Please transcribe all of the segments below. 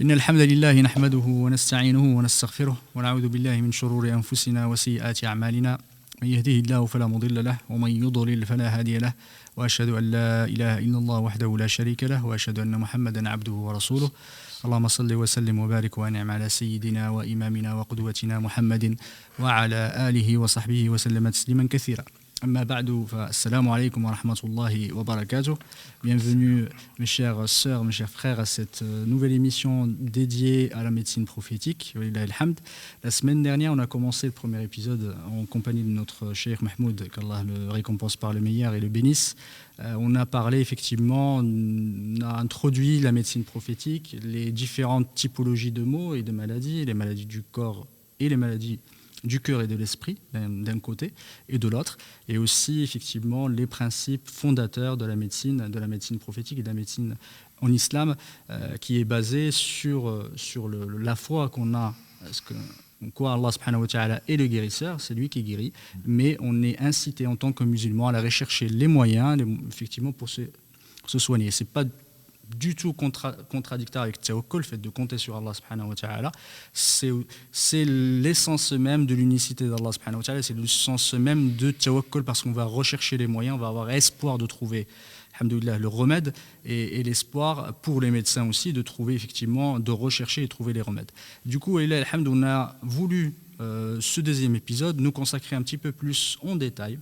إن الحمد لله نحمده ونستعينه ونستغفره ونعوذ بالله من شرور أنفسنا وسيئات أعمالنا من يهده الله فلا مضل له ومن يضلل فلا هادي له وأشهد أن لا إله إلا الله وحده لا شريك له وأشهد أن محمدا عبده ورسوله اللهم صل وسلم وبارك وأنعم على سيدنا وإمامنا وقدوتنا محمد وعلى آله وصحبه وسلم تسليما كثيرا. Amma ba'du, assalamu alaikum wa rahmatullahi wa barakatuh. Bienvenue mes chères sœurs, mes chers frères à cette nouvelle émission dédiée à la médecine prophétique. La semaine dernière, on a commencé le premier épisode en compagnie de notre cheikh Mahmoud, qu'Allah le récompense par le meilleur et le bénisse. On a parlé effectivement, on a introduit la médecine prophétique, les différentes typologies de maux et de maladies, les maladies du corps et les maladies du cœur et de l'esprit d'un côté et de l'autre, et aussi effectivement les principes fondateurs de la médecine prophétique et de la médecine en islam, qui est basée sur la foi qu'on a, quoi Allah subhanahu wa ta'ala est le guérisseur, c'est lui qui guérit, mais on est incité en tant que musulman à aller rechercher les moyens effectivement pour se soigner. C'est pas du tout contradictoire avec tawakkul, le fait de compter sur Allah subhanahu wa ta'ala. C'est l'essence même de l'unicité d'Allah subhanahu wa ta'ala, c'est l'essence même de tawakkul, parce qu'on va rechercher les moyens, on va avoir espoir de trouver, alhamdoulilah, le remède, et l'espoir pour les médecins aussi de trouver effectivement, de rechercher et trouver les remèdes. Du coup, alhamdoulilah, on a voulu ce deuxième épisode nous consacrer un petit peu plus en détail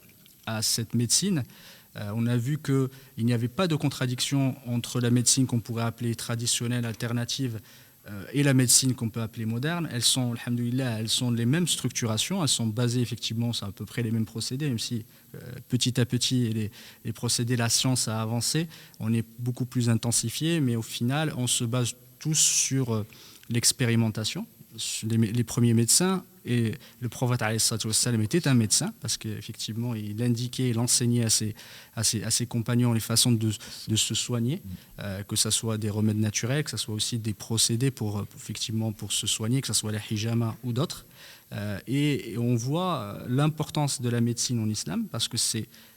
à cette médecine. On a vu qu'il n'y avait pas de contradiction entre la médecine qu'on pourrait appeler traditionnelle, alternative, et la médecine qu'on peut appeler moderne. Elles sont, alhamdoulilah, elles sont les mêmes structurations, elles sont basées effectivement sur à peu près les mêmes procédés, même si petit à petit les procédés, la science a avancé, on est beaucoup plus intensifié, mais au final on se base tous sur l'expérimentation. Les premiers médecins, et le prophète était un médecin, parce qu'effectivement il indiquait, il enseignait à ses compagnons les façons de se soigner, que ce soit des remèdes naturels, que ce soit aussi des procédés pour se soigner, que ce soit la hijama ou d'autres, et on voit l'importance de la médecine en islam, parce que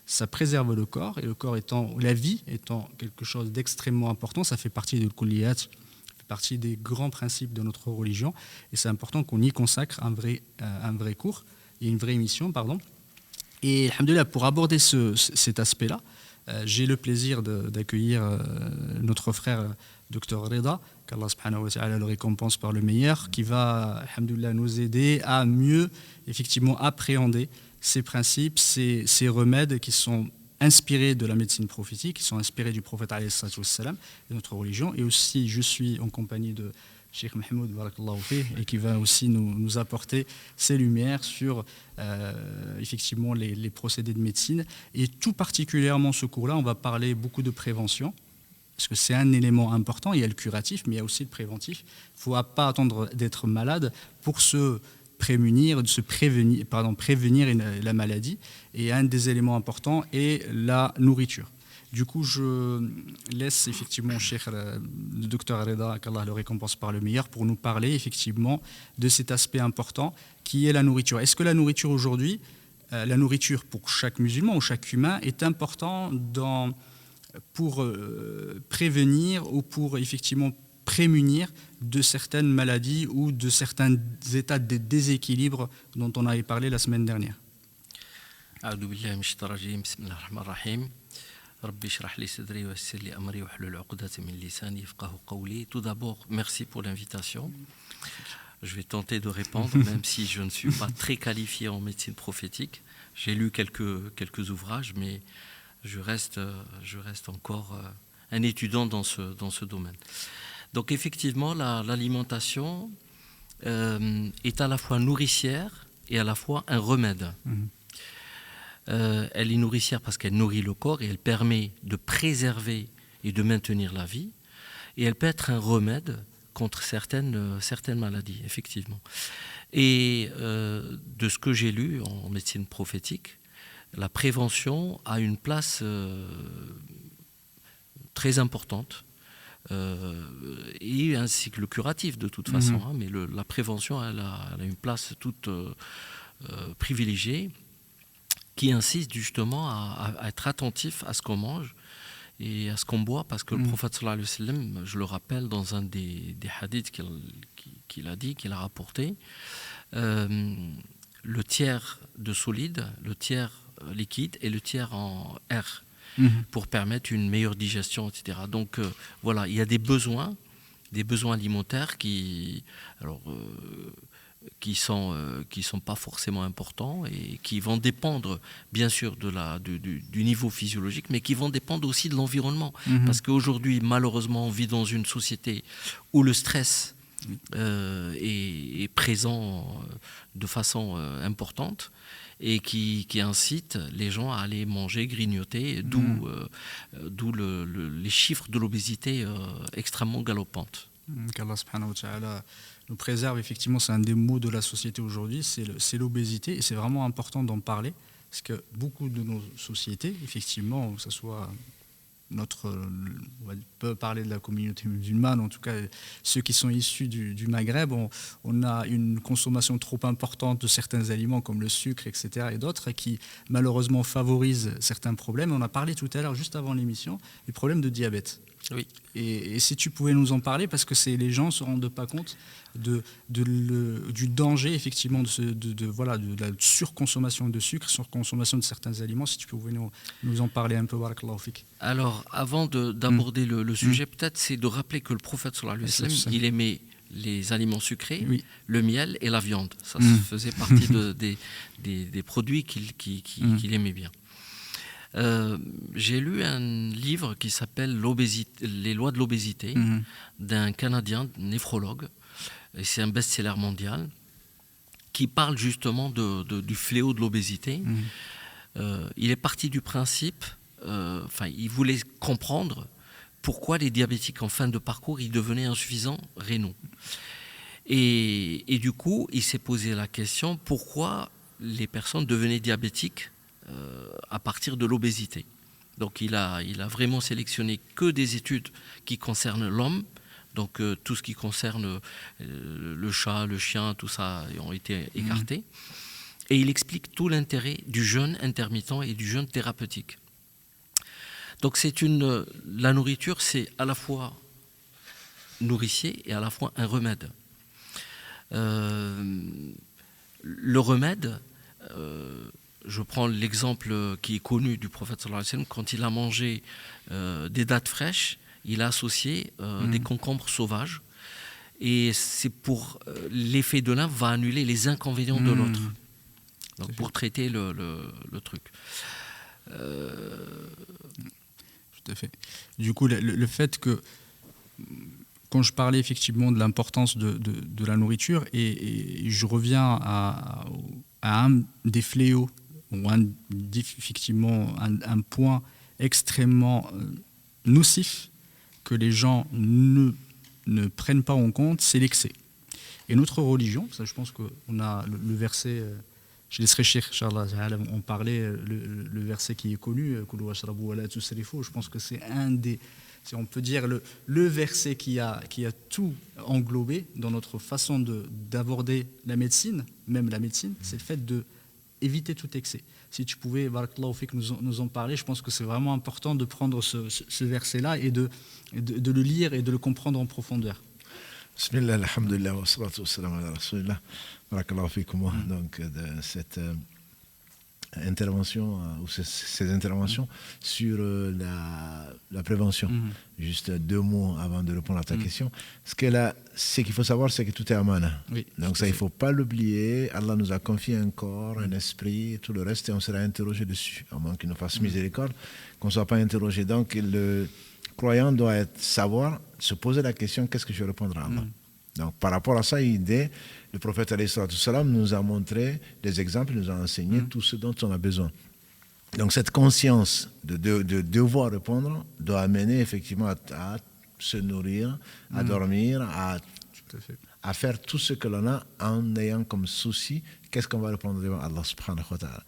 ça préserve le corps, et le corps étant, la vie étant quelque chose d'extrêmement important, ça fait partie de kulliyat, partie des grands principes de notre religion, et c'est important qu'on y consacre un vrai cours et une vraie émission, Et alhamdoulilah, pour aborder cet aspect-là, j'ai le plaisir d'accueillir notre frère Dr Reda, qu'Allah subhanahu wa ta'ala le récompense par le meilleur, qui va alhamdoulilah nous aider à mieux effectivement appréhender ces principes, ces remèdes qui sont inspirés de la médecine prophétique, qui sont inspirés du prophète alayhi salatu wassalam, de notre religion. Et aussi, je suis en compagnie de Cheikh Mahmoud, barakallahu fih, et qui va aussi nous apporter ses lumières sur effectivement les procédés de médecine. Et tout particulièrement ce cours-là, on va parler beaucoup de prévention, parce que c'est un élément important. Il y a le curatif, mais il y a aussi le préventif. Il ne faut pas attendre d'être malade pour prévenir la maladie. Et un des éléments importants est la nourriture. Du coup, je laisse effectivement le docteur Reda, qu'Allah le récompense par le meilleur, pour nous parler effectivement de cet aspect important qui est la nourriture. Est-ce que la nourriture aujourd'hui, la nourriture pour chaque musulman ou chaque humain est important pour prévenir ou pour effectivement prémunir de certaines maladies ou de certains états de déséquilibre dont on avait parlé la semaine dernière. Tout d'abord, merci pour l'invitation. Je vais tenter de répondre, même si je ne suis pas très qualifié en médecine prophétique. J'ai lu quelques ouvrages, mais je reste encore un étudiant dans ce domaine. Donc effectivement, l'alimentation est à la fois nourricière et à la fois un remède. Elle est nourricière parce qu'elle nourrit le corps et elle permet de préserver et de maintenir la vie. Et elle peut être un remède contre certaines maladies, effectivement. Et de ce que j'ai lu en médecine prophétique, la prévention a une place très importante. Et ainsi que le curatif de toute façon, mais la prévention elle a une place toute privilégiée, qui insiste justement à être attentif à ce qu'on mange et à ce qu'on boit, parce que le prophète sallallahu alayhi wa sallam, je le rappelle dans un des hadiths qu'il a dit, qu'il a rapporté, le tiers de solide, le tiers liquide et le tiers en air, pour permettre une meilleure digestion, etc. Donc voilà, il y a des besoins alimentaires qui sont pas forcément importants et qui vont dépendre bien sûr du niveau physiologique, mais qui vont dépendre aussi de l'environnement. Parce qu'aujourd'hui, malheureusement, on vit dans une société où le stress est présent de façon importante et qui incite les gens à aller manger, grignoter, d'où les chiffres de l'obésité extrêmement galopantes. Qu'Allah subhanahu wa ta'ala nous préserve. Effectivement, c'est un des maux de la société aujourd'hui, c'est l'obésité, et c'est vraiment important d'en parler, parce que beaucoup de nos sociétés, effectivement, que ce soit on peut parler de la communauté musulmane, en tout cas ceux qui sont issus du Maghreb, on a une consommation trop importante de certains aliments comme le sucre, etc., et d'autres qui malheureusement favorisent certains problèmes. On a parlé tout à l'heure, juste avant l'émission, du problème de diabète. Oui. Et si tu pouvais nous en parler, parce que les gens ne se rendent pas compte du danger effectivement de la surconsommation de sucre, surconsommation de certains aliments. Si tu pouvais nous en parler un peu, barakallahu fik. Alors, avant d'aborder le sujet, peut-être c'est de rappeler que le prophète sallallahu alayhi wa sallam, il aimait les aliments sucrés, le miel et la viande. Ça faisait partie des produits qu'il aimait bien. J'ai lu un livre qui s'appelle Les lois de l'obésité d'un Canadien néphrologue, et c'est un best-seller mondial qui parle justement du fléau de l'obésité. Il est parti du principe, il voulait comprendre pourquoi les diabétiques en fin de parcours ils devenaient insuffisants rénaux. Et du coup, il s'est posé la question pourquoi les personnes devenaient diabétiques à partir de l'obésité. Donc il a vraiment sélectionné que des études qui concernent l'homme, donc tout ce qui concerne le chat, le chien, tout ça ont été écartés. Et il explique tout l'intérêt du jeûne intermittent et du jeûne thérapeutique. Donc la nourriture, c'est à la fois nourricier et à la fois un remède. Le remède, je prends l'exemple qui est connu du prophète sallallahu alayhi wa sallam, quand il a mangé des dattes fraîches, il a associé des concombres sauvages, et c'est pour l'effet de l'un va annuler les inconvénients de l'autre. Donc pour traiter le truc. Tout à fait. Du coup, le fait que quand je parlais effectivement de l'importance de la nourriture, et je reviens à un des fléaux, ou effectivement un point extrêmement nocif que les gens ne prennent pas en compte, c'est l'excès. Et notre religion, ça je pense qu'on a le verset, je laisserai Cheikh, Inch'Allah, on parlait, le verset qui est connu, je pense que c'est un des, si on peut dire, le verset qui a tout englobé dans notre façon d'aborder la médecine, même la médecine, c'est le fait d'éviter tout excès. Si tu pouvais, barakallahu fik, nous en parler, je pense que c'est vraiment important de prendre ce verset-là et de le lire et de le comprendre en profondeur. Bismillah, alhamdulillah, wa salatu wa salam ala rasulillah. Barakallahu fikum. Donc, de cette intervention, ou ces interventions sur la prévention. Juste 2 mots avant de répondre à ta question. Ce qu'il faut savoir, c'est que tout est amana. Oui, donc ça, il ne faut pas l'oublier. Allah nous a confié un corps, un esprit, tout le reste, et on sera interrogé dessus, à moins qu'il nous fasse miséricorde, qu'on ne soit pas interrogé. Donc le croyant doit savoir, se poser la question, qu'est-ce que je vais répondre à Allah. Donc par rapport à ça, le prophète alayhi salatu salam nous a montré des exemples, nous a enseigné tout ce dont on a besoin. Donc cette conscience de devoir répondre doit amener effectivement à se nourrir, à dormir, à faire tout ce que l'on a en ayant comme souci qu'est-ce qu'on va répondre devant Allah subhanahu wa ta'ala.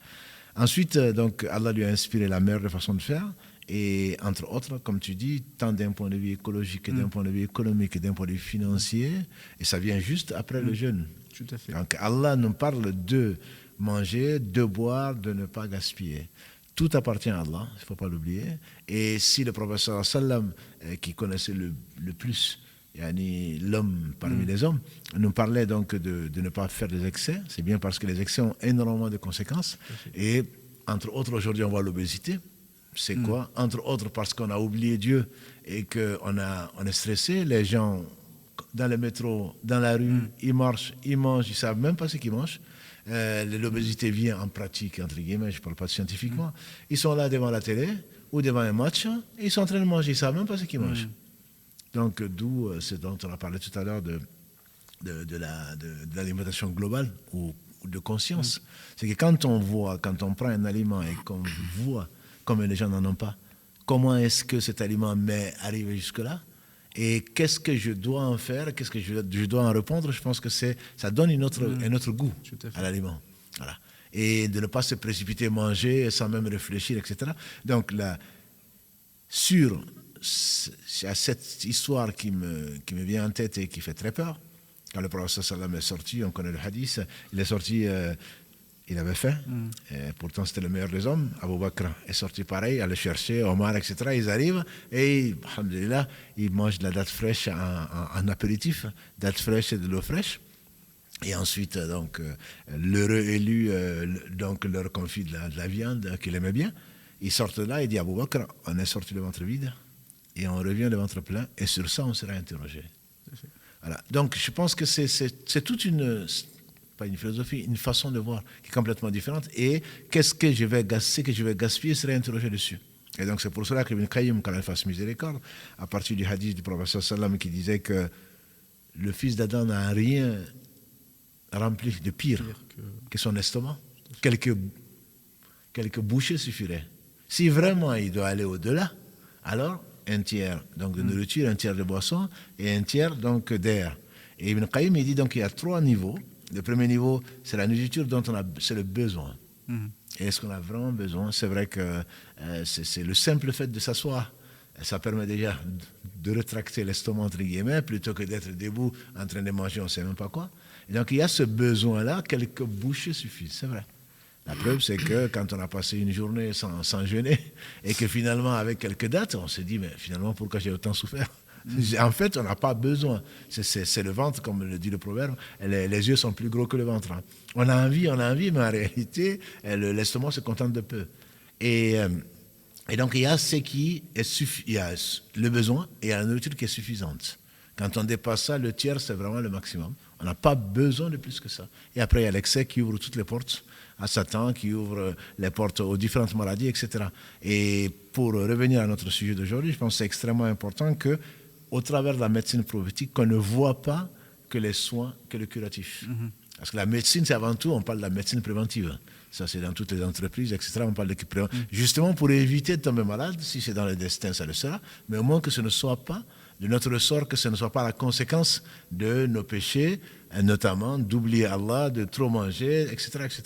Ensuite, donc, Allah lui a inspiré la meilleure façon de faire. Et entre autres, comme tu dis, tant d'un point de vue écologique que d'un point de vue économique et d'un point de vue financier, et ça vient juste après le jeûne. Tout à fait. Donc Allah nous parle de manger, de boire, de ne pas gaspiller. tout appartient à Allah, il ne faut pas l'oublier. Et si le professeur sallam, qui connaissait le plus l'homme parmi les hommes, nous parlait donc de ne pas faire des excès, c'est bien parce que les excès ont énormément de conséquences. Et entre autres, aujourd'hui, on voit l'obésité. C'est quoi? Entre autres, parce qu'on a oublié Dieu et qu'on est stressé. Les gens, dans le métro, dans la rue, ils marchent, ils mangent, ils ne savent même pas ce qu'ils mangent. L'obésité vient en pratique, entre guillemets, je ne parle pas scientifiquement. Ils sont là devant la télé ou devant un match, et ils sont en train de manger, ils ne savent même pas ce qu'ils mangent. Donc, d'où ce dont on a parlé tout à l'heure de l'alimentation globale ou de conscience. C'est que quand on prend un aliment et qu'on voit comme les gens n'en ont pas, comment est-ce que cet aliment m'est arrivé jusque-là? Et qu'est-ce que je dois en faire? Qu'est-ce que je dois en répondre? Je pense que ça donne un autre goût à l'aliment. Voilà. Et de ne pas se précipiter manger sans même réfléchir, etc. Donc là, il y a cette histoire qui me vient en tête et qui fait très peur. Quand le prophète sallam est sorti, on connaît le hadith, il est sorti, il avait faim, et pourtant c'était le meilleur des hommes. Abu Bakr est sorti pareil, allait chercher, Omar, etc. Ils arrivent et, alhamdulillah, ils mangent de la date fraîche en apéritif, date fraîche et de l'eau fraîche. Et ensuite, donc, l'heureux élu, donc, leur confie de la viande qu'il aimait bien. Ils sortent de là et dit Abu Bakr, on est sorti le ventre vide et on revient le ventre plein, et sur ça, on sera interrogé. Voilà. Donc, je pense que c'est toute pas une philosophie, une façon de voir qui est complètement différente. Et qu'est-ce que je vais gaspiller, serait interrogé dessus. Et donc, c'est pour cela que Ibn Qayyim, quand il fasse miséricorde, à partir du hadith du prophète sallam qui disait que le fils d'Adam n'a rien rempli de pire que son estomac, quelques bouchées suffiraient. Si vraiment il doit aller au-delà, alors un tiers donc de nourriture, un tiers de boisson et un tiers donc d'air. Et Ibn Qayyim, il dit donc qu'il y a 3 niveaux. Le premier niveau, c'est la nourriture dont c'est le besoin. Et est-ce qu'on a vraiment besoin? C'est vrai que c'est le simple fait de s'asseoir. Ça permet déjà de rétracter l'estomac, entre guillemets, plutôt que d'être debout en train de manger, on ne sait même pas quoi. Et donc il y a ce besoin-là, quelques bouchées suffisent, c'est vrai. La preuve, c'est que quand on a passé une journée sans jeûner, et que finalement, avec quelques dates, on se dit, mais finalement, pourquoi j'ai autant souffert? En fait, on n'a pas besoin. C'est le ventre, comme le dit le proverbe, les yeux sont plus gros que le ventre. On a envie, mais en réalité, l'estomac se contente de peu. Et donc, il y a il y a le besoin et il y a la nourriture qui est suffisante. Quand on dépasse ça, le tiers, c'est vraiment le maximum. On n'a pas besoin de plus que ça. Et après, il y a l'excès qui ouvre toutes les portes à Satan, qui ouvre les portes aux différentes maladies, etc. Et pour revenir à notre sujet d'aujourd'hui, je pense que c'est extrêmement important qu'au travers de la médecine prophétique, qu'on ne voit pas que les soins, que le curatif. Parce que la médecine, c'est avant tout, on parle de la médecine préventive. Ça, c'est dans toutes les entreprises, etc. On parle de justement pour éviter de tomber malade. Si c'est dans le destin, ça le sera. Mais au moins que ce ne soit pas de notre ressort, que ce ne soit pas la conséquence de nos péchés, notamment d'oublier Allah, de trop manger, etc., etc.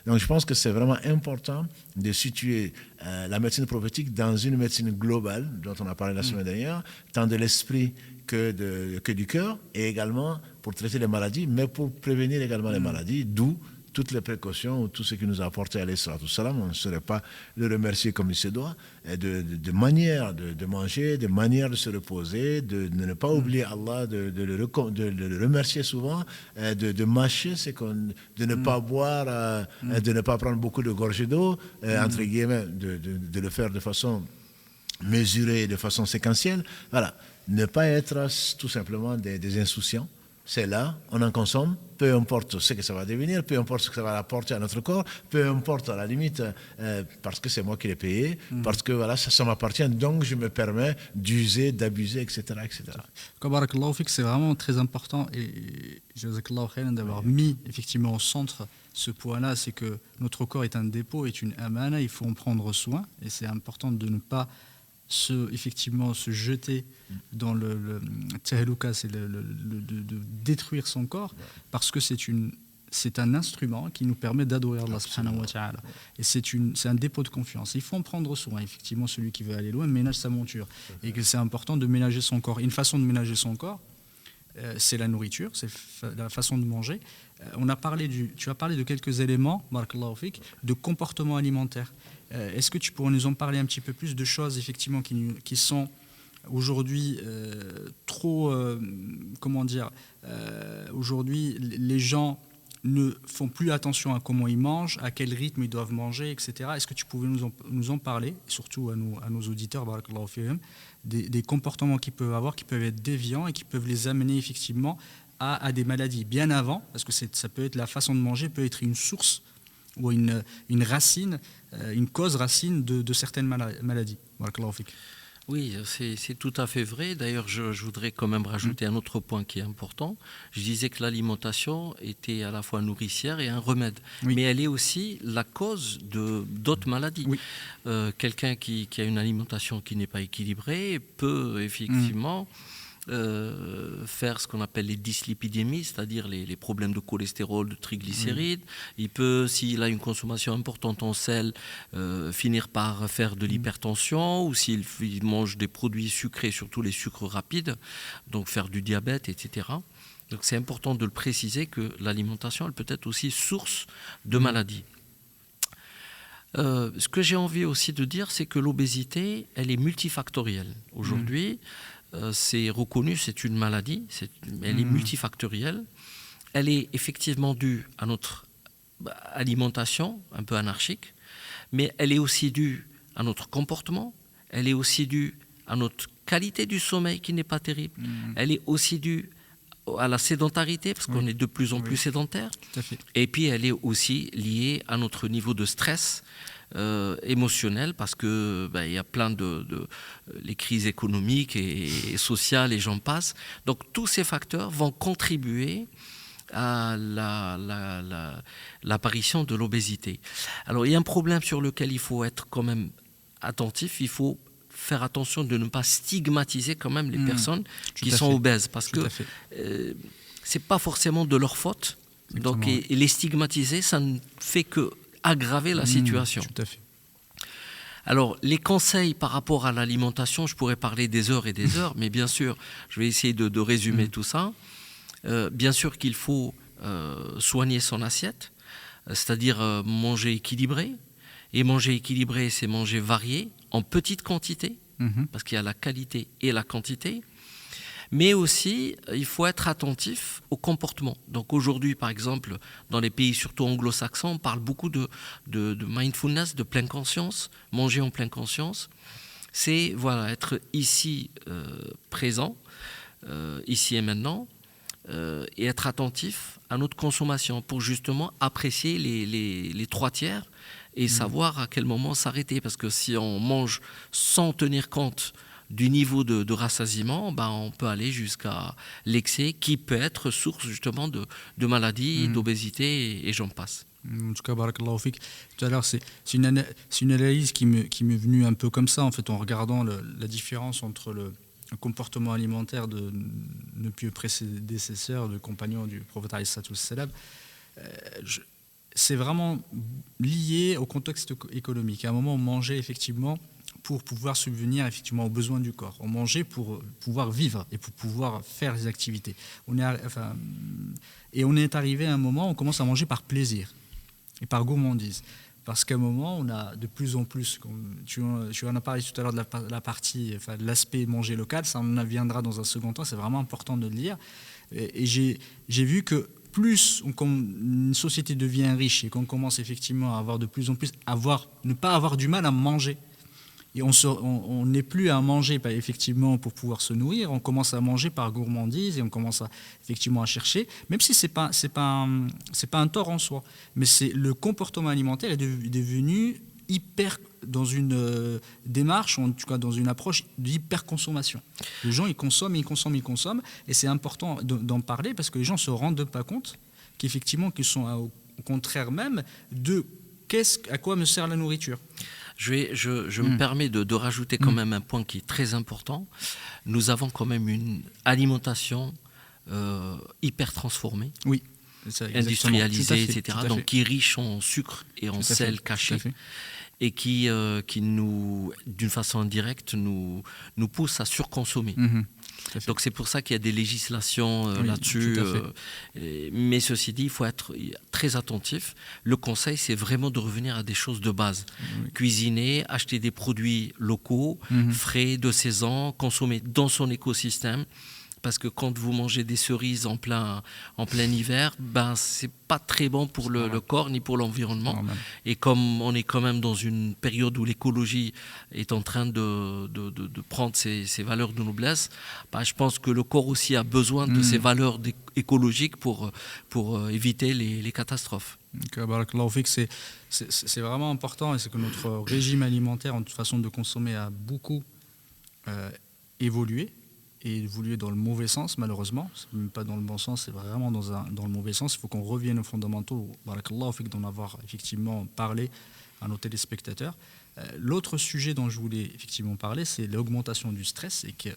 Donc je pense que c'est vraiment important de situer la médecine prophétique dans une médecine globale, dont on a parlé la semaine dernière, tant de l'esprit que du cœur, et également pour traiter les maladies, mais pour prévenir également les maladies, d'où toutes les précautions, tout ce qui nous a apporté alayhi salatu wassalam, on ne saurait pas le remercier comme il se doit, de manière de manger, de manière de se reposer, de ne pas oublier Allah, de le remercier souvent, de mâcher, de ne pas boire, de ne pas prendre beaucoup de gorgées d'eau, entre guillemets, de le faire de façon mesurée, de façon séquentielle. Voilà, ne pas être tout simplement des insouciants. C'est là, on en consomme, peu importe ce que ça va devenir, peu importe ce que ça va apporter à notre corps, peu importe à la limite, parce que c'est moi qui l'ai payé, parce que voilà, ça m'appartient, donc je me permets d'user, d'abuser, etc. etc. Barakallahu fik, c'est vraiment très important et jazakallahu khairan d'avoir mis effectivement au centre ce point-là, c'est que notre corps est un dépôt, est une amana, il faut en prendre soin et c'est important de ne pas effectivement se jeter dans le tahluka, c'est de détruire son corps, parce que c'est un instrument qui nous permet d'adorer Allah subhanahu wa ta'ala. Et c'est un dépôt de confiance. Il faut en prendre soin. Effectivement, celui qui veut aller loin ménage sa monture. Et que c'est important de ménager son corps. Une façon de ménager son corps, c'est la nourriture, c'est la façon de manger. Tu as parlé de quelques éléments, barakallahu fik, de comportement alimentaire. Est-ce que tu pourrais nous en parler un petit peu plus de choses effectivement qui sont aujourd'hui trop, comment dire, aujourd'hui les gens ne font plus attention à comment ils mangent, à quel rythme ils doivent manger, etc. Est-ce que tu pouvais nous en parler, surtout à nos auditeurs, barakallahu fihim, des comportements qu'ils peuvent avoir, qui peuvent être déviants et qui peuvent les amener effectivement à des maladies bien avant, parce que ça peut être la façon de manger, peut être une source ou une racine, une cause racine de certaines maladies. Barakallahu fik. Oui, c'est tout à fait vrai. D'ailleurs, je voudrais quand même rajouter un autre point qui est important. Je disais que l'alimentation était à la fois nourricière et un remède. Oui. Mais elle est aussi la cause d'autres maladies. Oui. Quelqu'un qui a une alimentation qui n'est pas équilibrée peut effectivement faire ce qu'on appelle les dyslipidémies, c'est-à-dire les problèmes de cholestérol, de triglycérides. Il peut, s'il a une consommation importante en sel, finir par faire de l'hypertension, ou s'il mange des produits sucrés, surtout les sucres rapides, donc faire du diabète, etc. Donc c'est important de le préciser que l'alimentation, elle peut être aussi source de maladies. Ce que j'ai envie aussi de dire, c'est que l'obésité, elle est multifactorielle. Aujourd'hui, c'est reconnu, c'est une maladie, elle est multifactorielle. Elle est effectivement due à notre alimentation un peu anarchique, mais elle est aussi due à notre comportement, elle est aussi due à notre qualité du sommeil qui n'est pas terrible, elle est aussi due à la sédentarité, parce qu'on est de plus en plus sédentaire, et puis elle est aussi liée à notre niveau de stress émotionnel, parce que il y a plein les crises économiques et sociales et j'en passe. Donc tous ces facteurs vont contribuer à l'apparition de l'obésité. Alors il y a un problème sur lequel il faut être quand même attentif, il faut faire attention de ne pas stigmatiser quand même les personnes qui sont obèses, parce que c'est pas forcément de leur faute. Exactement. Donc et les stigmatiser, ça ne fait que aggraver la situation. Tout à fait. Alors, les conseils par rapport à l'alimentation, je pourrais parler des heures et des heures, mais bien sûr, je vais essayer de résumer tout ça. Bien sûr qu'il faut soigner son assiette, c'est-à-dire manger équilibré. Et manger équilibré, c'est manger varié, en petite quantité, parce qu'il y a la qualité et la quantité. Mais aussi, il faut être attentif au comportement. Donc aujourd'hui, par exemple, dans les pays surtout anglo-saxons, on parle beaucoup de mindfulness, de pleine conscience, manger en pleine conscience. C'est être ici présent, ici et maintenant, et être attentif à notre consommation pour justement apprécier les 3/4 et savoir à quel moment s'arrêter. Parce que si on mange sans tenir compte du niveau de rassasiement, on peut aller jusqu'à l'excès qui peut être source justement de maladies, d'obésité et j'en passe. En tout cas, barakallahu fik. Tout à l'heure, c'est une analyse qui m'est venue un peu comme ça, en fait, en regardant la différence entre le comportement alimentaire de nos pieux prédécesseurs, de compagnons du prophète alayhi salatu wassalam. C'est vraiment lié au contexte économique. À un moment, on mangeait effectivement pour pouvoir subvenir effectivement aux besoins du corps. On mangeait pour pouvoir vivre et pour pouvoir faire des activités. On est arrivé à un moment où on commence à manger par plaisir et par gourmandise. Parce qu'à un moment, on a de plus en plus, tu en as parlé tout à l'heure de la partie, de l'aspect manger local, ça en viendra dans un second temps, c'est vraiment important de le dire. Et j'ai vu que plus une société devient riche et qu'on commence effectivement à avoir de plus en plus, ne pas avoir du mal à manger. Et on n'est plus à manger effectivement pour pouvoir se nourrir, on commence à manger par gourmandise et on commence effectivement à chercher, même si c'est pas un tort en soi, mais le comportement alimentaire est devenu hyper dans une démarche, ou en tout cas dans une approche d'hyperconsommation. Les gens ils consomment, et c'est important d'en parler parce que les gens se rendent pas compte qu'effectivement qu'ils sont au contraire même de à quoi me sert la nourriture. Je me permets de rajouter quand même un point qui est très important. Nous avons quand même une alimentation hyper transformée, industrialisée, etc. Donc qui est riche en sucre et en sel caché, et qui nous, d'une façon indirecte, nous pousse à surconsommer. Donc c'est pour ça qu'il y a des législations là-dessus. Mais ceci dit, il faut être très attentif. Le conseil, c'est vraiment de revenir à des choses de base. Cuisiner, acheter des produits locaux, frais, de saison, consommer dans son écosystème. Parce que quand vous mangez des cerises en plein hiver, c'est pas très bon pour le corps ni pour l'environnement. Et comme on est quand même dans une période où l'écologie est en train de prendre ses valeurs de noblesse, je pense que le corps aussi a besoin de ces valeurs écologiques pour éviter les catastrophes. Donc, barakallahu fik, c'est vraiment important, et c'est que notre régime alimentaire, notre façon de consommer a beaucoup évolué. Et évoluer dans le mauvais sens, malheureusement. C'est même pas dans le bon sens, c'est vraiment dans le mauvais sens. Il faut qu'on revienne aux fondamentaux. Barakallahu fik, d'en avoir effectivement parlé à nos téléspectateurs. L'autre sujet dont je voulais effectivement parler, c'est l'augmentation du stress, et que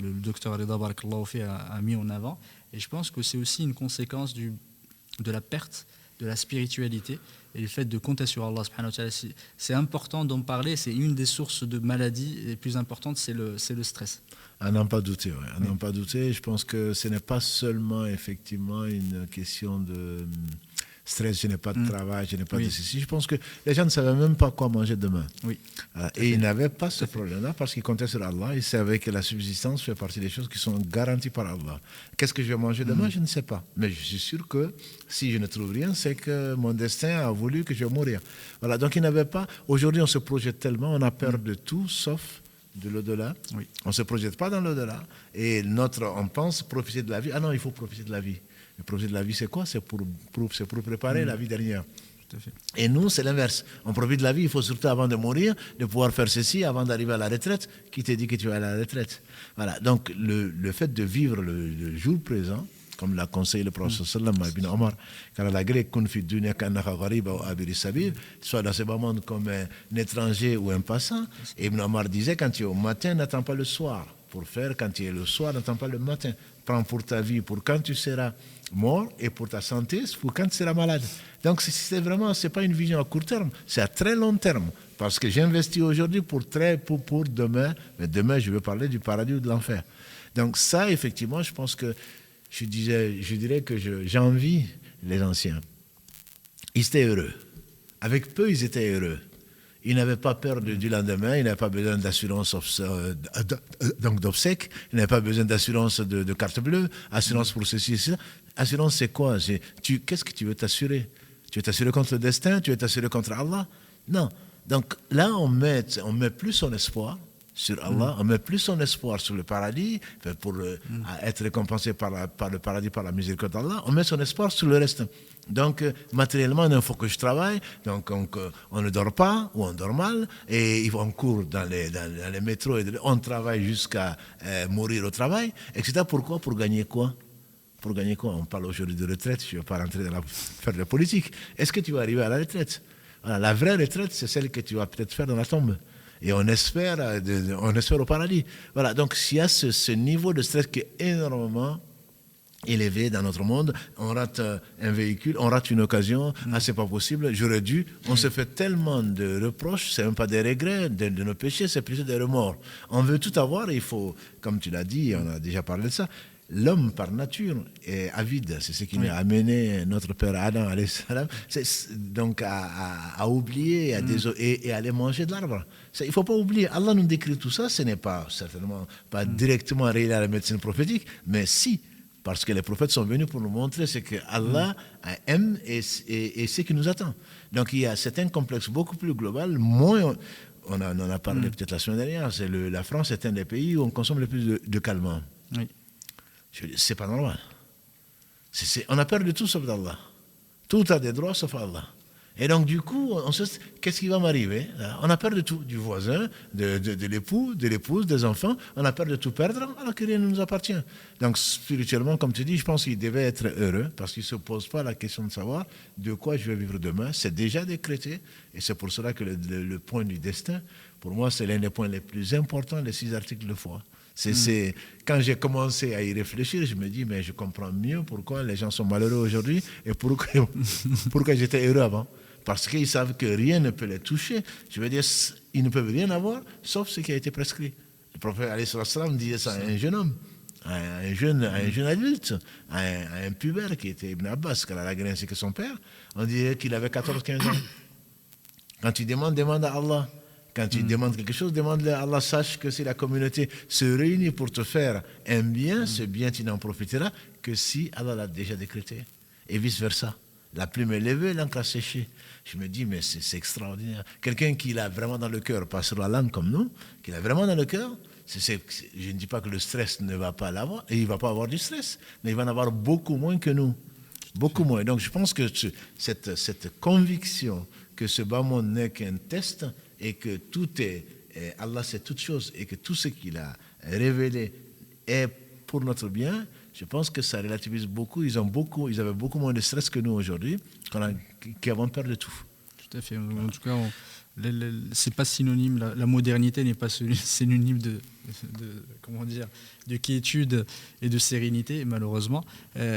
le docteur Rida Barakallahu fik a mis en avant. Et je pense que c'est aussi une conséquence de la perte de la spiritualité et le fait de compter sur Allah subhanahu wa ta'ala. C'est important d'en parler, c'est une des sources de maladies les plus importantes, c'est le stress. À n'en pas douter, à n'en pas douter. Je pense que ce n'est pas seulement effectivement une question de stress, je n'ai pas de travail, je n'ai pas de ceci. Je pense que les gens ne savaient même pas quoi manger demain. Et ils n'avaient pas ce problème-là parce qu'ils comptaient sur Allah. Ils savaient que la subsistance fait partie des choses qui sont garanties par Allah. Qu'est-ce que je vais manger demain? Je ne sais pas. Mais je suis sûr que si je ne trouve rien, c'est que mon destin a voulu que je vais mourir. Voilà. Donc ils n'avaient pas... Aujourd'hui, on se projette tellement, on a peur de tout sauf de l'au-delà. On ne se projette pas dans l'au-delà. Et on pense profiter de la vie. Ah non, il faut profiter de la vie. Mais profiter de la vie, c'est quoi? C'est pour préparer la vie dernière. Tout à fait. Et nous, c'est l'inverse. On profite de la vie, il faut surtout, avant de mourir, de pouvoir faire ceci avant d'arriver à la retraite. Qui te dit que tu vas à la retraite? Voilà. Donc, le fait de vivre le jour présent, comme l'a conseillé le prophète sallallahu alayhi wa sallam, Ibn Omar, car la grecque kun fi dunya kanaka ghariba ou abiri sabil, soit dans ce monde comme un étranger ou un passant. Et Ibn Omar disait, quand tu es au matin, n'attends pas le soir pour faire, quand tu es le soir, n'attends pas le matin. Prends pour ta vie, pour quand tu seras mort, et pour ta santé, pour quand tu seras malade. Donc c'est pas une vision à court terme, c'est à très long terme. Parce que j'investis aujourd'hui pour demain, mais demain je veux parler du paradis ou de l'enfer. Donc ça, effectivement, je pense que je dirais que j'envie les anciens. Ils étaient heureux. Avec peu, ils étaient heureux. Ils n'avaient pas peur du lendemain, ils n'avaient pas besoin d'assurance d'obsèques, ils n'avaient pas besoin d'assurance de carte bleue, assurance pour ceci et cela. Assurance, c'est quoi? Qu'est-ce que tu veux t'assurer? Tu veux t'assurer contre le destin? Tu veux t'assurer contre Allah? Non. Donc là, on met plus son espoir sur Allah, on met plus son espoir sur le paradis, pour être récompensé par le paradis, par la miséricorde d'Allah, on met son espoir sur le reste. Donc, matériellement, il faut que je travaille, donc on ne dort pas, ou on dort mal, et on court dans les métros, et on travaille jusqu'à mourir au travail, etc. Pourquoi? Pour gagner quoi? Pour gagner quoi? On parle aujourd'hui de retraite, je ne vais pas rentrer faire de la politique. Est-ce que tu vas arriver à la retraite? Voilà, la vraie retraite, c'est celle que tu vas peut-être faire dans la tombe. Et on espère au paradis. Voilà, donc s'il y a ce niveau de stress qui est énormément élevé dans notre monde, on rate un véhicule, on rate une occasion, c'est pas possible, j'aurais dû. On se fait tellement de reproches, c'est même pas des regrets de nos péchés, c'est plutôt des remords. On veut tout avoir et il faut, comme tu l'as dit, on a déjà parlé de ça, l'homme par nature est avide, c'est ce qui a amené notre père Adam alayhi salam, donc à oublier et à aller manger de l'arbre. Il ne faut pas oublier, Allah nous décrit tout ça, ce n'est pas certainement pas directement relié à la médecine prophétique, mais si, parce que les prophètes sont venus pour nous montrer ce que Allah aime et ce qui nous attend. Donc il y a un complexe beaucoup plus global, moins... On en a parlé peut-être la semaine dernière, la France est un des pays où on consomme le plus de calmants. Oui. C'est pas normal. On a peur de tout sauf d'Allah. Tout a des droits sauf Allah. Et donc du coup, on se dit, qu'est-ce qui va m'arriver? On a peur de tout, du voisin, de l'époux, de l'épouse, des enfants. On a peur de tout perdre alors que rien ne nous appartient. Donc spirituellement, comme tu dis, je pense qu'il devait être heureux parce qu'il ne se pose pas la question de savoir de quoi je vais vivre demain. C'est déjà décrété et c'est pour cela que le point du destin, pour moi, c'est l'un des points les plus importants des 6 articles de foi. Quand j'ai commencé à y réfléchir, je me dis, mais je comprends mieux pourquoi les gens sont malheureux aujourd'hui et pourquoi j'étais heureux avant. Parce qu'ils savent que rien ne peut les toucher. Je veux dire, ils ne peuvent rien avoir, sauf ce qui a été prescrit. Le prophète alayhi salam disait ça à un jeune homme, à un jeune adulte, à un pubère qui était Ibn Abbas, qui a la graine ainsi que son père. On dirait qu'il avait 14-15 ans. Quand tu demandes, demande à Allah. Quand tu demandes quelque chose, demande-le à Allah. Sache que si la communauté se réunit pour te faire un bien, ce bien, tu n'en profiteras que si Allah l'a déjà décrété. Et vice-versa. La plume est levée, l'encre a séché. Je me dis, mais c'est extraordinaire. Quelqu'un qui l'a vraiment dans le cœur, pas sur la langue comme nous, qui l'a vraiment dans le cœur, je ne dis pas que le stress ne va pas l'avoir, et il ne va pas avoir du stress, mais il va en avoir beaucoup moins que nous. Beaucoup moins. Donc je pense que cette conviction que ce bas monde n'est qu'un test et que tout est, Allah sait toutes choses et que tout ce qu'il a révélé est pour notre bien, je pense que ça relativise beaucoup. Ils avaient beaucoup moins de stress que nous aujourd'hui, qui avons peur de tout. Tout à fait. En tout cas, c'est pas synonyme. La modernité n'est pas synonyme de quiétude et de sérénité, malheureusement.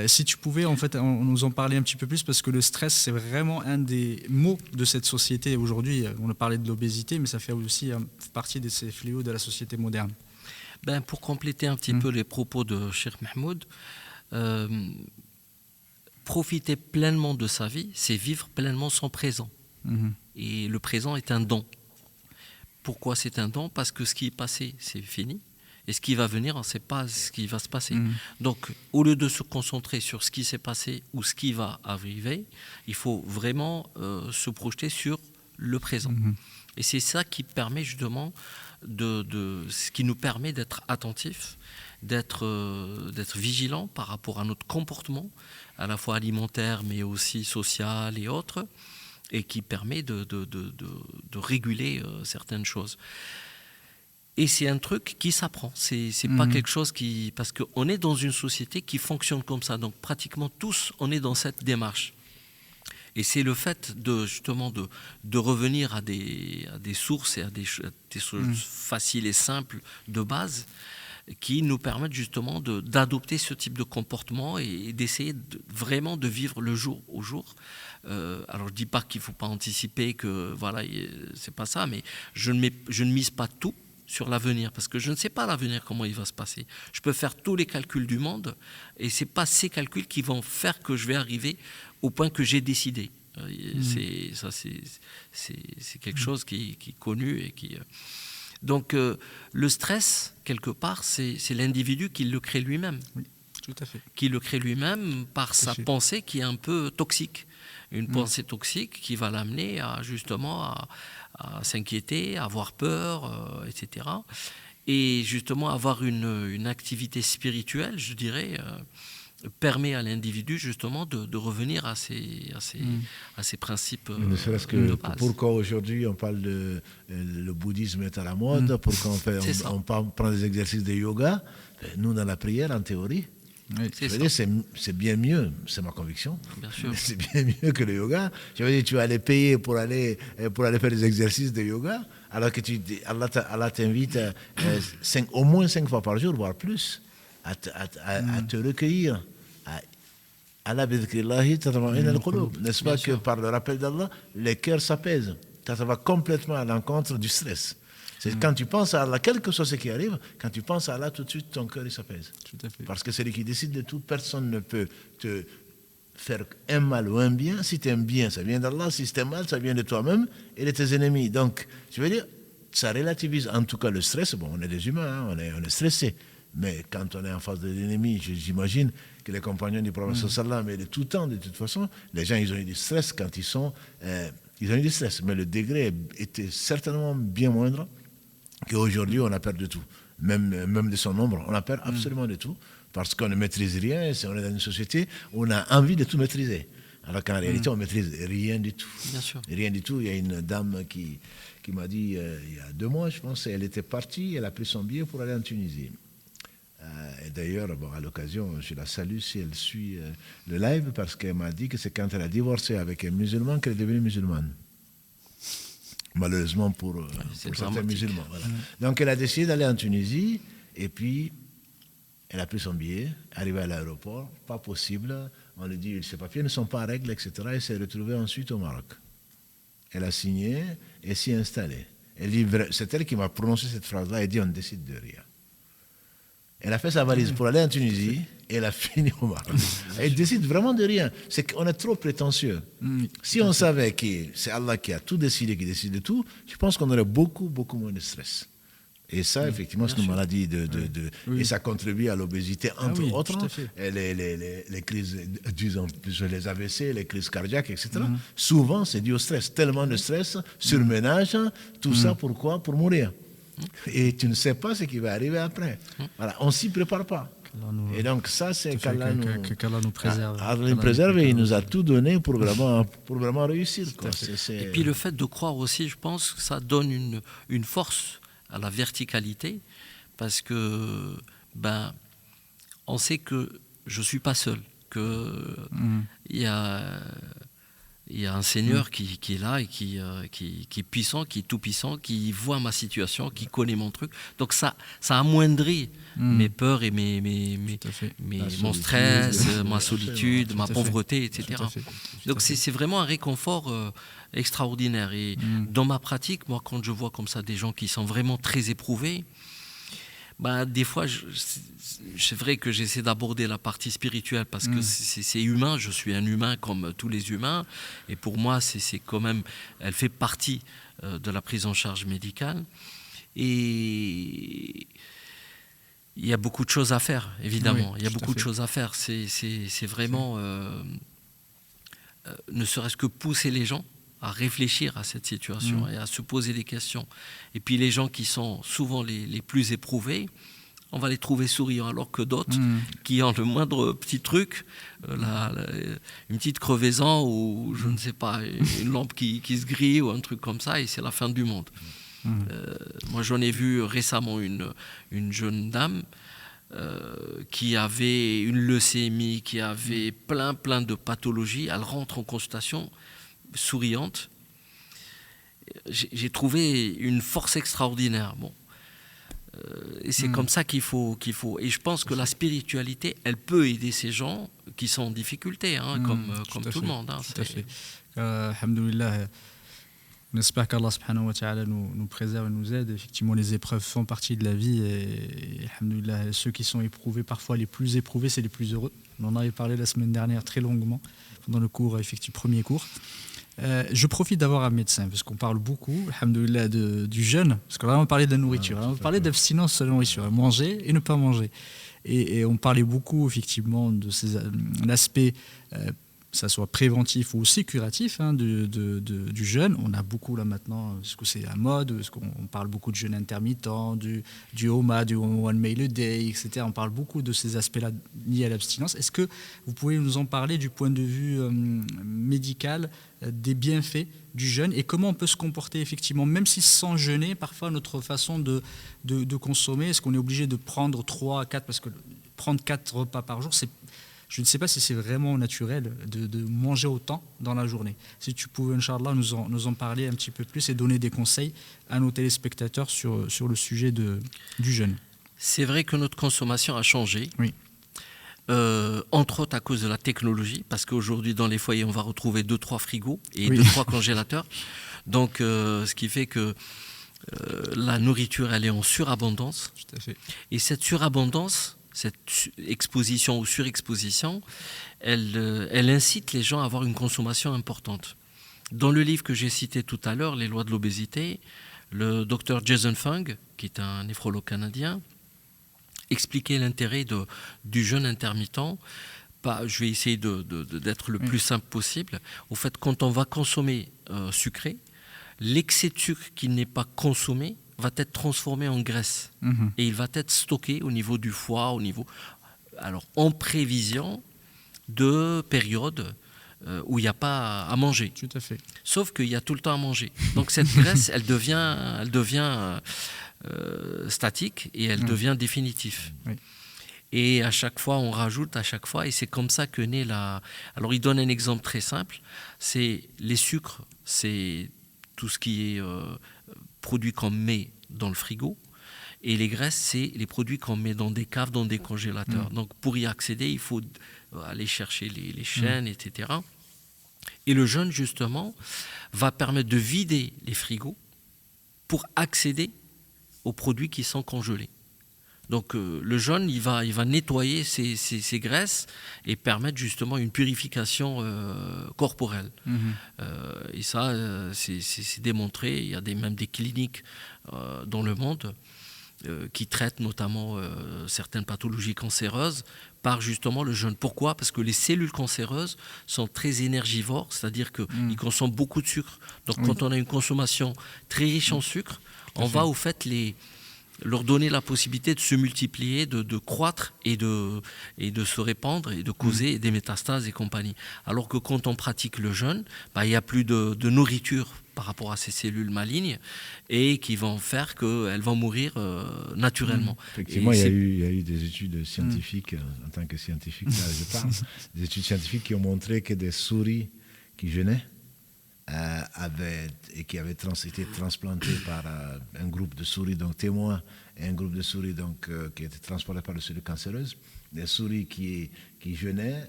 Si tu pouvais, en fait, nous en parler un petit peu plus, parce que le stress, c'est vraiment un des maux de cette société aujourd'hui. On a parlé de l'obésité, mais ça fait aussi partie de ces fléaux de la société moderne. Pour compléter un petit peu les propos de Cheikh Mahmoud, profiter pleinement de sa vie, c'est vivre pleinement son présent. Et le présent est un don. Pourquoi c'est un don? Parce que ce qui est passé, c'est fini. Et ce qui va venir, on ne sait pas ce qui va se passer. Donc, au lieu de se concentrer sur ce qui s'est passé ou ce qui va arriver, il faut vraiment se projeter sur le présent. Et c'est ça qui permet justement ce qui nous permet d'être attentifs, d'être vigilants par rapport à notre comportement, à la fois alimentaire, mais aussi social et autres, et qui permet de réguler certaines choses. Et c'est un truc qui s'apprend. C'est pas quelque chose qui... Parce qu'on est dans une société qui fonctionne comme ça. Donc pratiquement tous, on est dans cette démarche. Et c'est le fait justement de revenir à des sources et à des sources faciles et simples de base qui nous permettent justement d'adopter ce type de comportement et d'essayer vraiment de vivre le jour au jour. Alors je ne dis pas qu'il ne faut pas anticiper, que voilà, c'est pas ça, mais je ne mise pas tout sur l'avenir, parce que je ne sais pas l'avenir, comment il va se passer. Je peux faire tous les calculs du monde, et ce n'est pas ces calculs qui vont faire que je vais arriver au point que j'ai décidé. C'est quelque chose qui est connu et qui... Donc le stress, quelque part, c'est l'individu qui le crée lui-même. Oui, tout à fait. Qui le crée lui-même par sa pensée qui est un peu toxique. Une pensée toxique qui va l'amener à s'inquiéter, à avoir peur, etc. Et justement avoir une activité spirituelle, je dirais, permet à l'individu justement de revenir à ses principes ne serait-ce que de base. Pourquoi aujourd'hui on parle le bouddhisme est à la mode, pourquoi on prend des exercices de yoga. Nous, dans la prière, en théorie, c'est bien mieux, c'est ma conviction. Bien sûr. C'est bien mieux que le yoga. Je veux dire, tu vas aller payer pour aller faire des exercices de yoga, alors que Allah t'invite au moins 5 fois par jour, voire plus, à te recueillir. N'est-ce pas que par le rappel d'Allah, les cœurs s'apaisent. Ça va complètement à l'encontre du stress. C'est quand tu penses à Allah, quel que soit ce qui arrive, quand tu penses à Allah, tout de suite, ton cœur il s'apaise. Tout à fait. Parce que c'est lui qui décide de tout. Personne ne peut te faire un mal ou un bien. Si tu es un bien, ça vient d'Allah. Si c'est un mal, ça vient de toi-même et de tes ennemis. Donc, je veux dire, ça relativise en tout cas le stress. Bon, on est des humains, on est stressés. Mais quand on est en face de l'ennemi, j'imagine que les compagnons du prophète sallam, et de tout temps, de toute façon, les gens, ils ont eu du stress quand ils ont eu du stress. Mais le degré était certainement bien moindre qu'aujourd'hui, on a peur de tout. Même de son nombre, on a peur absolument de tout. Parce qu'on ne maîtrise rien, et on est dans une société où on a envie de tout maîtriser. Alors qu'en réalité, on ne maîtrise rien du tout. Bien sûr. Rien du tout. Il y a une dame qui m'a dit, il y a 2 mois, je pense, elle était partie, elle a pris son billet pour aller en Tunisie. Et d'ailleurs, à l'occasion, je la salue si elle suit le live, parce qu'elle m'a dit que c'est quand elle a divorcé avec un musulman qu'elle est devenue musulmane. Malheureusement pour certains musulmans. Voilà. Donc elle a décidé d'aller en Tunisie, et puis elle a pris son billet, arrivée à l'aéroport, pas possible, on lui dit ses papiers ne sont pas en règle, etc. Et s'est retrouvée ensuite au Maroc. Elle a signé et s'y est installée. Elle dit, c'est elle qui m'a prononcé cette phrase-là. Elle dit, on ne décide de rien. Elle a fait sa valise pour aller en Tunisie et elle a fini au Maroc. Elle décide vraiment de rien. C'est qu'on est trop prétentieux. Si on savait que c'est Allah qui a tout décidé, qui décide de tout, je pense qu'on aurait beaucoup, beaucoup moins de stress. Et ça, effectivement, c'est une maladie et ça contribue à l'obésité, entre autres, les crises, disons, les AVC, les crises cardiaques, etc. Souvent, c'est dû au stress. Tellement de stress, surménage, tout ça, pourquoi? Pour mourir. Et tu ne sais pas ce qui va arriver après. Voilà, on ne s'y prépare pas. Et donc ça, c'est qu'Allah nous préserve. Allah nous préserve et il nous a tout donné pour vraiment réussir. Quoi. Et puis le fait de croire aussi, je pense que ça donne une force à la verticalité, parce que on sait que je ne suis pas seul, qu'il y a un Seigneur qui est là et qui est puissant, qui est tout puissant, qui voit ma situation, qui connaît mon truc. Donc ça amoindrit mes peurs et mon stress, ma solitude, ma pauvreté, etc. Donc c'est vraiment un réconfort extraordinaire. Et dans ma pratique, moi, quand je vois comme ça des gens qui sont vraiment très éprouvés, des fois, c'est vrai que j'essaie d'aborder la partie spirituelle parce que c'est humain, je suis un humain comme tous les humains, et pour moi, c'est quand même, elle fait partie de la prise en charge médicale. Et il y a beaucoup de choses à faire, évidemment. Il y a beaucoup de choses à faire. C'est vraiment, ne serait-ce que pousser les gens à réfléchir à cette situation et à se poser des questions. Et puis les gens qui sont souvent les plus éprouvés, on va les trouver souriants, alors que d'autres qui ont le moindre petit truc, une petite crevaison ou je ne sais pas, une lampe qui se grille ou un truc comme ça, et c'est la fin du monde. Moi j'en ai vu récemment une jeune dame qui avait une leucémie, qui avait plein de pathologies. Elle rentre en consultation souriante. J'ai trouvé une force extraordinaire. Et c'est comme ça qu'il faut. Et je pense que la spiritualité, elle peut aider ces gens qui sont en difficulté, comme tout le monde. Tout à fait. Alhamdoulilah, on espère qu'Allah subhanahu wa ta'ala nous préserve et nous aide. Effectivement, les épreuves font partie de la vie et alhamdoulilah, ceux qui sont éprouvés, parfois les plus éprouvés, c'est les plus heureux. On en avait parlé la semaine dernière très longuement pendant le cours, premier cours. Je profite d'avoir un médecin, parce qu'on parle beaucoup, alhamdoulilah, du jeûne, parce qu'on va vraiment parler de la nourriture, on va parler d'abstinence sur la nourriture, manger et ne pas manger. Et on parlait beaucoup, effectivement, de l'aspect, que ça soit préventif ou aussi curatif, du jeûne. On a beaucoup là maintenant, est-ce que c'est à mode, est-ce qu'on parle beaucoup de jeûne intermittent, du OMA, du One Meal a Day, etc. On parle beaucoup de ces aspects-là liés à l'abstinence. Est-ce que vous pouvez nous en parler du point de vue médical, des bienfaits du jeûne et comment on peut se comporter effectivement, même si sans jeûner, parfois notre façon de consommer, est-ce qu'on est obligé de prendre 3 à 4, parce que prendre 4 repas par jour, je ne sais pas si c'est vraiment naturel de manger autant dans la journée. Si tu pouvais, Inch'Allah, nous en parler un petit peu plus et donner des conseils à nos téléspectateurs sur le sujet du jeûne. C'est vrai que notre consommation a changé. Oui. Entre autres à cause de la technologie, parce qu'aujourd'hui dans les foyers on va retrouver 2-3 frigos et 2-3 congélateurs, donc ce qui fait que la nourriture elle est en surabondance. Tout à fait. Et cette surabondance, cette exposition ou surexposition, elle incite les gens à avoir une consommation importante. Dans le livre que j'ai cité tout à l'heure, Les lois de l'obésité, le docteur Jason Fung, qui est un néphrologue canadien, expliquer l'intérêt du jeûne intermittent. Je vais essayer d'être le plus simple possible. Au fait, quand on va consommer sucré, l'excès de sucre qui n'est pas consommé va être transformé en graisse. Et il va être stocké au niveau du foie, alors en prévision de périodes où il n'y a pas à manger. Tout à fait. Sauf qu'il y a tout le temps à manger. Donc cette graisse, elle devient statique et elle devient définitive. Oui. Et à chaque fois, on rajoute à chaque fois, et c'est comme ça que naît la... Alors il donne un exemple très simple, c'est les sucres, c'est tout ce qui est produit qu'on met dans le frigo, et les graisses, c'est les produits qu'on met dans des caves, dans des congélateurs. Donc pour y accéder, il faut aller chercher les chaînes, etc. Et le jeûne, justement, va permettre de vider les frigos pour accéder aux produits qui sont congelés. Donc le jeûne, il va nettoyer ces graisses et permettre justement une purification corporelle. Et ça, c'est démontré. Il y a même des cliniques dans le monde qui traitent notamment certaines pathologies cancéreuses par justement le jeûne. Pourquoi ? Parce que les cellules cancéreuses sont très énergivores, c'est-à-dire qu'ils consomment beaucoup de sucre. Donc quand on a une consommation très riche en sucre, on va au fait leur donner la possibilité de se multiplier, de croître et de se répandre et de causer des métastases et compagnie. Alors que quand on pratique le jeûne, il n'y a plus de nourriture par rapport à ces cellules malignes et qui vont faire qu'elles vont mourir naturellement. Effectivement, il y a eu des études scientifiques, en tant que scientifique, là je parle, des études scientifiques qui ont montré que des souris qui jeûnaient qui avaient été transplantées par un groupe de souris, donc témoins, et un groupe de souris donc, qui étaient transportées par les cellules cancéreuses, des souris qui jeûnaient,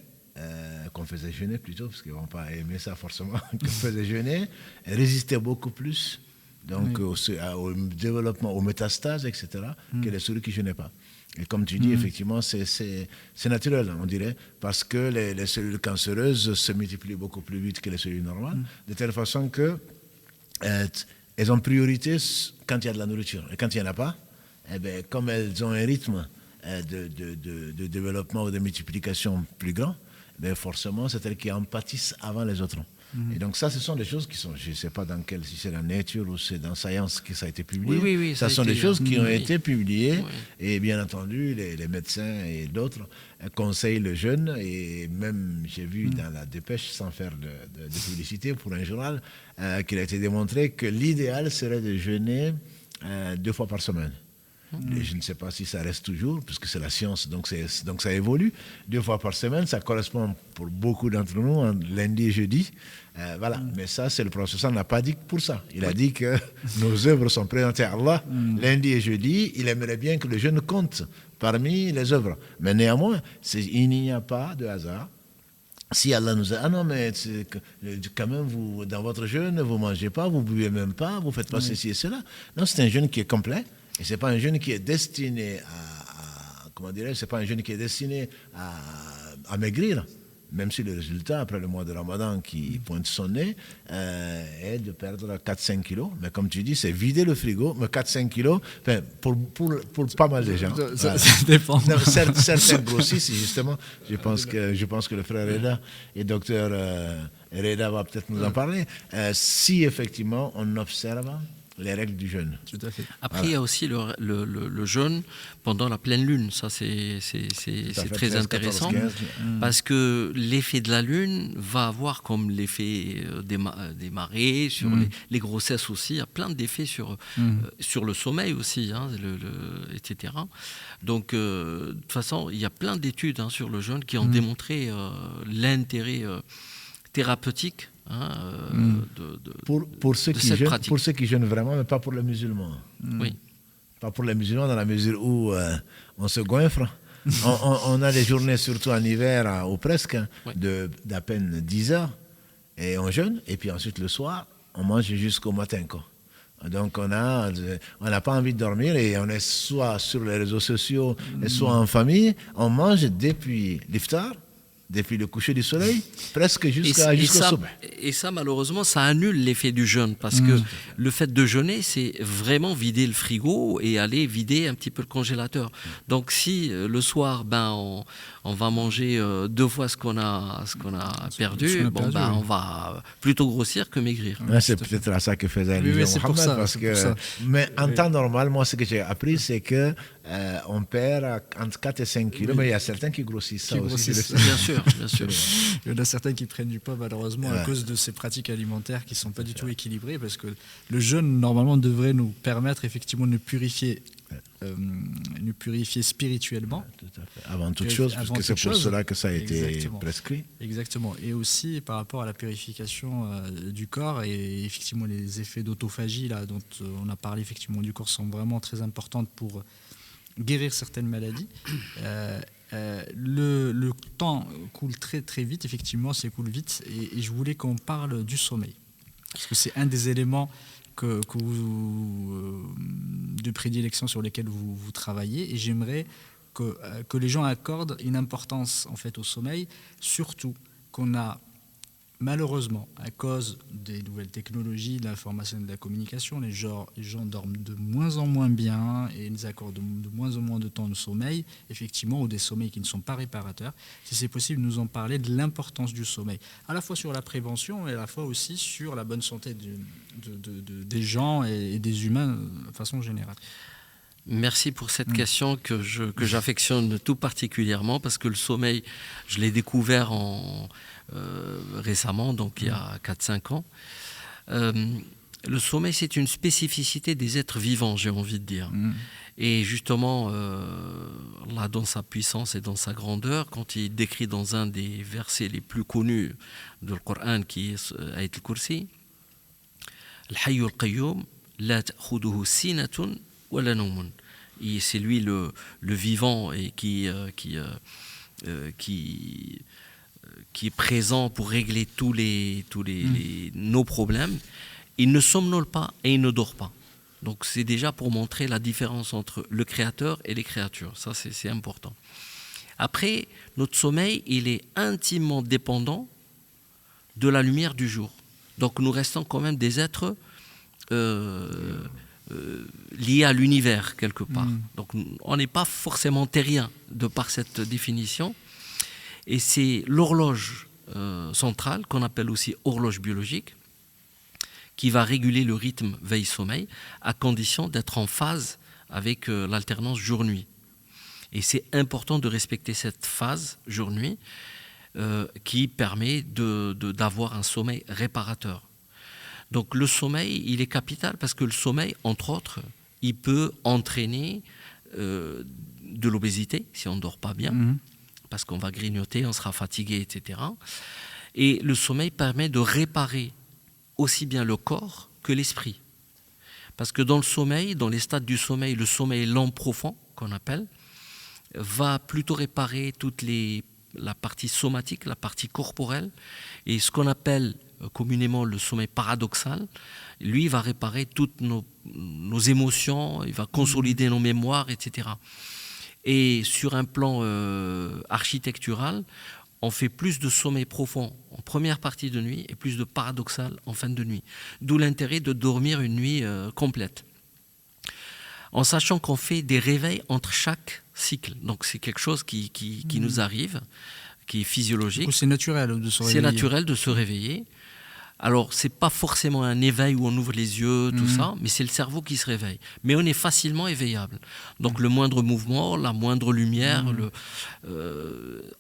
qu'on faisait jeûner plutôt, parce qu'ils n'ont pas aimé ça forcément, qu'on faisait jeûner, résistaient beaucoup plus donc, au développement, aux métastases, etc., que les souris qui ne jeûnaient pas. Et comme tu dis, effectivement, c'est naturel, on dirait, parce que les cellules cancéreuses se multiplient beaucoup plus vite que les cellules normales, de telle façon que elles ont priorité quand il y a de la nourriture. Et quand il n'y en a pas, eh bien, comme elles ont un rythme de développement ou de multiplication plus grand, eh forcément, c'est elles qui en pâtissent avant les autres. Et donc ça, ce sont des choses qui sont, je ne sais pas si c'est dans Nature ou c'est dans Science que ça a été publié. Oui, ça sont des choses qui ont été publiées. Oui. Et bien entendu, les médecins et d'autres conseillent le jeûne. Et même, j'ai vu dans la dépêche, sans faire de publicité pour un journal, qu'il a été démontré que l'idéal serait de jeûner 2 fois par semaine. Et je ne sais pas si ça reste toujours, puisque c'est la science, donc ça évolue. 2 fois par semaine, ça correspond pour beaucoup d'entre nous, lundi et jeudi. Voilà. Mais ça, c'est le professeur n'a pas dit que pour ça. Il a dit que nos œuvres sont présentées à Allah lundi et jeudi. Il aimerait bien que le jeûne compte parmi les œuvres. Mais néanmoins, il n'y a pas de hasard. Si Allah nous a... Ah non, mais quand même, vous, dans votre jeûne, vous ne mangez pas, vous ne buvez même pas, vous ne faites pas ceci et cela. Non, c'est un jeûne qui est complet. Et ce n'est pas un jeûne qui est destiné c'est pas un jeûne qui est destiné à maigrir, même si le résultat, après le mois de Ramadan qui pointe son nez, est de perdre 4-5 kilos. Mais comme tu dis, c'est vider le frigo, mais 4-5 kilos, pour pas mal de gens. Ça dépend. Non, certains grossissent, justement. Je pense que le frère Reda et docteur Reda va peut-être nous en parler. Si effectivement on observe les règles du jeûne. Tout à fait. Après, il y a aussi le jeûne pendant la pleine lune. Ça, c'est très 13, intéressant 14, 15. parce que l'effet de la lune va avoir comme l'effet des marées, sur les grossesses aussi. Il y a plein d'effets sur le sommeil aussi, etc. Donc, de toute façon, il y a plein d'études sur le jeûne qui ont démontré l'intérêt thérapeutique pour ceux qui jeûnent vraiment, mais pas pour les musulmans. Oui. Pas pour les musulmans dans la mesure où on se goinfre. on a des journées, surtout en hiver, ou presque, d'à peine 10 heures, et on jeûne, et puis ensuite le soir, on mange jusqu'au matin, quoi. Donc on n'a pas envie de dormir et on est soit sur les réseaux sociaux, soit en famille, on mange depuis l'iftar, depuis le coucher du soleil, presque jusqu'au soubh. Et ça, malheureusement, ça annule l'effet du jeûne, parce que le fait de jeûner, c'est vraiment vider le frigo et aller vider un petit peu le congélateur. Donc si le soir, on va manger 2 fois ce qu'on a perdu, on va plutôt grossir que maigrir. C'est peut-être à ça que faisait allusion Mohamed. Mais en temps normal, moi, ce que j'ai appris, c'est que on perd entre 4 et 5 kilos, mais il y a certains qui grossissent ça aussi. Bien sûr. Il y en a certains qui ne prennent du poids malheureusement à cause de ces pratiques alimentaires qui ne sont pas du tout équilibrées, parce que le jeûne normalement devrait nous permettre effectivement de nous purifier spirituellement. Tout à fait. Avant toute chose, parce que c'est pour cela que ça a été prescrit. Exactement. Et aussi par rapport à la purification du corps, et effectivement les effets d'autophagie là, dont on a parlé effectivement du corps, sont vraiment très importantes pour guérir certaines maladies. Le temps coule très très vite, effectivement, s'écoule vite, et je voulais qu'on parle du sommeil, parce que c'est un des éléments de prédilection sur lesquels vous travaillez, et j'aimerais que les gens accordent une importance en fait au sommeil, surtout qu'on a malheureusement, à cause des nouvelles technologies, de l'information et de la communication, les gens dorment de moins en moins bien et ils accordent de moins en moins de temps de sommeil, effectivement, ou des sommeils qui ne sont pas réparateurs. Si c'est possible, nous en parler de l'importance du sommeil, à la fois sur la prévention et à la fois aussi sur la bonne santé des gens et des humains de façon générale. Merci pour cette question que j'affectionne tout particulièrement, parce que le sommeil, je l'ai découvert récemment, donc il y a 4-5 ans. Le sommeil, c'est une spécificité des êtres vivants, j'ai envie de dire. Et justement, Allah, dans sa puissance et dans sa grandeur, quand il décrit dans un des versets les plus connus du Coran, qui est Ayat al-Kursi, « Al-Hayyu al-Qayyum, la ta'khuduhu sinatun wa la nawmun » c'est lui le vivant et qui est présent pour régler tous nos problèmes. Il ne somnole pas et il ne dort pas. Donc c'est déjà pour montrer la différence entre le créateur et les créatures. Ça, c'est important. Après, notre sommeil, il est intimement dépendant de la lumière du jour. Donc nous restons quand même des êtres liés à l'univers quelque part. Donc on n'est pas forcément terrien de par cette définition. Et c'est l'horloge centrale, qu'on appelle aussi horloge biologique, qui va réguler le rythme veille-sommeil à condition d'être en phase avec l'alternance jour-nuit. Et c'est important de respecter cette phase jour-nuit qui permet d'avoir un sommeil réparateur. Donc le sommeil, il est capital parce que le sommeil, entre autres, il peut entraîner de l'obésité si on ne dort pas bien, parce qu'on va grignoter, on sera fatigué, etc. Et le sommeil permet de réparer aussi bien le corps que l'esprit. Parce que dans le sommeil, dans les stades du sommeil, le sommeil lent profond, qu'on appelle, va plutôt réparer la partie somatique, la partie corporelle, et ce qu'on appelle communément le sommeil paradoxal, lui va réparer toutes nos émotions, il va consolider nos mémoires, etc. Et sur un plan architectural, on fait plus de sommeil profond en première partie de nuit et plus de paradoxal en fin de nuit. D'où l'intérêt de dormir une nuit complète. En sachant qu'on fait des réveils entre chaque cycle. Donc c'est quelque chose qui nous arrive, qui est physiologique. C'est naturel de se réveiller. C'est naturel de se réveiller. Alors, ce n'est pas forcément un éveil où on ouvre les yeux, tout ça, mais c'est le cerveau qui se réveille. Mais on est facilement éveillable. Donc, le moindre mouvement, la moindre lumière,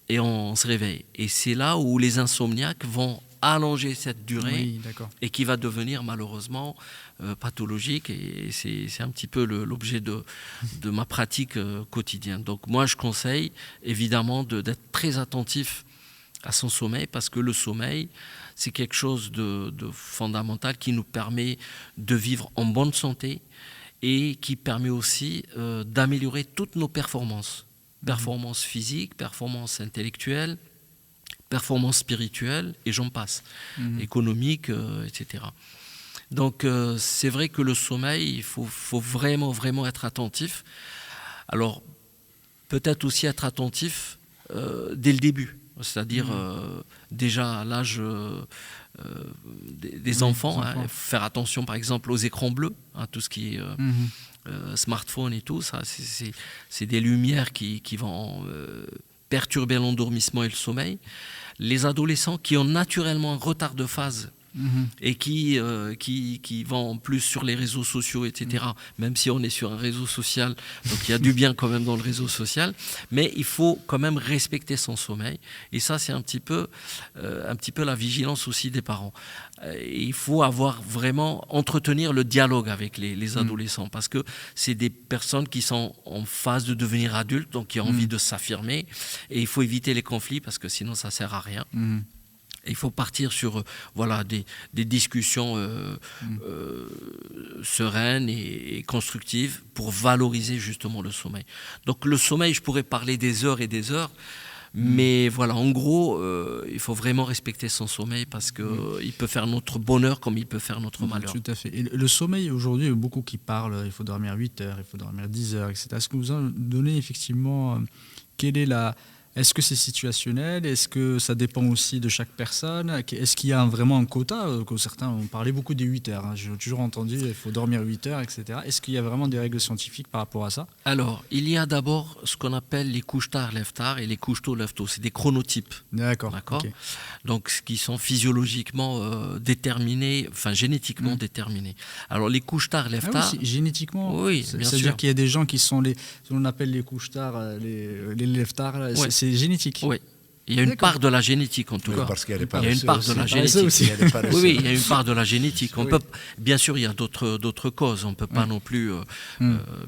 et on se réveille. Et c'est là où les insomniaques vont allonger cette durée et qui va devenir malheureusement pathologique. Et c'est un petit peu l'objet de ma pratique quotidienne. Donc, moi, je conseille évidemment d'être très attentif à son sommeil, parce que le sommeil, c'est quelque chose de fondamental qui nous permet de vivre en bonne santé et qui permet aussi d'améliorer toutes nos performances. Performances physiques, performances intellectuelles, performances spirituelles, et j'en passe, économiques, etc. Donc c'est vrai que le sommeil, il faut vraiment, vraiment être attentif. Alors, peut-être aussi être attentif dès le début. C'est-à-dire déjà à l'âge des enfants, faire attention par exemple aux écrans bleus, tout ce qui est smartphone et tout, ça, c'est des lumières qui vont perturber l'endormissement et le sommeil. Les adolescents qui ont naturellement un retard de phase et qui vont plus sur les réseaux sociaux, etc. Même si on est sur un réseau social, donc il y a du bien quand même dans le réseau social, mais il faut quand même respecter son sommeil. Et ça, c'est un petit peu la vigilance aussi des parents. Et il faut entretenir le dialogue avec les adolescents, parce que c'est des personnes qui sont en phase de devenir adultes, donc qui ont envie de s'affirmer, et il faut éviter les conflits, parce que sinon ça sert à rien. Il faut partir sur des discussions sereines et constructives pour valoriser justement le sommeil. Donc le sommeil, je pourrais parler des heures et des heures. Mais voilà, en gros, il faut vraiment respecter son sommeil parce qu'il peut faire notre bonheur comme il peut faire notre malheur. Tout à fait. Et le sommeil, aujourd'hui, il y a beaucoup qui parlent, il faut dormir 8 heures, il faut dormir 10 heures, etc. Est-ce que vous en donnez effectivement, est-ce que c'est situationnel? Est-ce que ça dépend aussi de chaque personne? Est-ce qu'il y a vraiment un quota? Que certains ont parlé beaucoup des 8 heures. Hein. J'ai toujours entendu il faut dormir 8 heures, etc. Est-ce qu'il y a vraiment des règles scientifiques par rapport à ça? Alors, il y a d'abord ce qu'on appelle les couches tard, lève tard et les couches tôt, lève tôt. C'est des chronotypes. D'accord. D'accord. Okay. Donc, qui sont physiologiquement déterminés, enfin génétiquement déterminés. Alors, les couches tard, lève tard. Oui, génétiquement. Oui, bien sûr. C'est-à-dire qu'il y a des gens qui sont ce qu'on appelle les couches tard, les lève tard. Ouais. C'est génétique. Oui. Il y a une part de la génétique en tout cas. Parce qu'il y a une part de la génétique. Oui, il y a une part de la génétique. On peut, bien sûr, il y a d'autres causes. On ne peut pas non plus,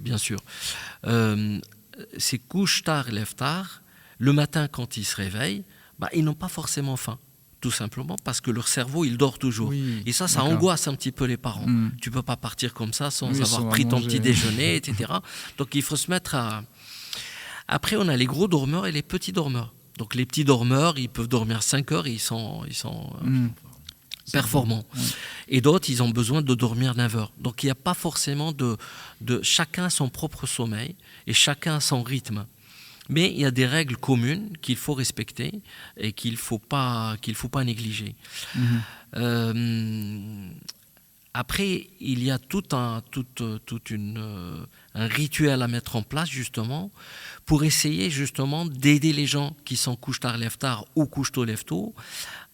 bien sûr. Ces couches tard, lève tard, le matin quand ils se réveillent, ils n'ont pas forcément faim. Tout simplement parce que leur cerveau, il dort toujours. Oui, et ça angoisse un petit peu les parents. Tu ne peux pas partir comme ça sans avoir pris ton petit déjeuner, etc. Donc il faut se mettre à... Après, on a les gros dormeurs et les petits dormeurs. Donc les petits dormeurs, ils peuvent dormir 5 heures et ils sont performants. Et d'autres, ils ont besoin de dormir 9 heures. Donc il n'y a pas forcément de... Chacun a son propre sommeil et chacun a son rythme. Mais il y a des règles communes qu'il faut respecter et qu'il ne faut pas négliger. Après, il y a tout un rituel à mettre en place justement pour essayer justement d'aider les gens qui sont couche tard, lève tard ou couche tôt, lève tôt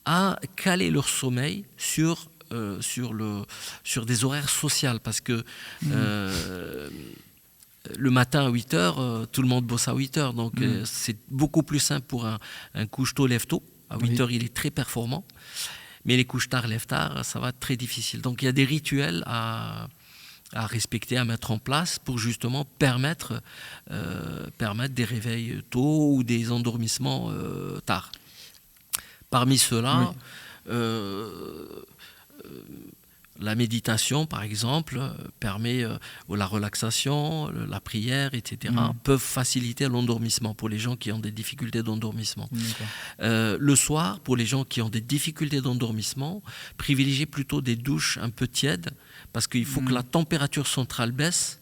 à caler leur sommeil sur des horaires sociaux parce que le matin à 8 heures, tout le monde bosse à 8 heures. Donc, c'est beaucoup plus simple pour un couche-tôt, lève-tôt. À 8 heures, il est très performant. Mais les couches-tard, lève-tard, ça va être très difficile. Donc, il y a des rituels à respecter, à mettre en place pour justement permettre des réveils tôt ou des endormissements tard. Parmi ceux-là, la méditation, par exemple, permet, ou la relaxation, la prière, etc., peuvent faciliter l'endormissement pour les gens qui ont des difficultés d'endormissement. Le soir, pour les gens qui ont des difficultés d'endormissement, privilégiez plutôt des douches un peu tièdes, parce qu'il faut que la température centrale baisse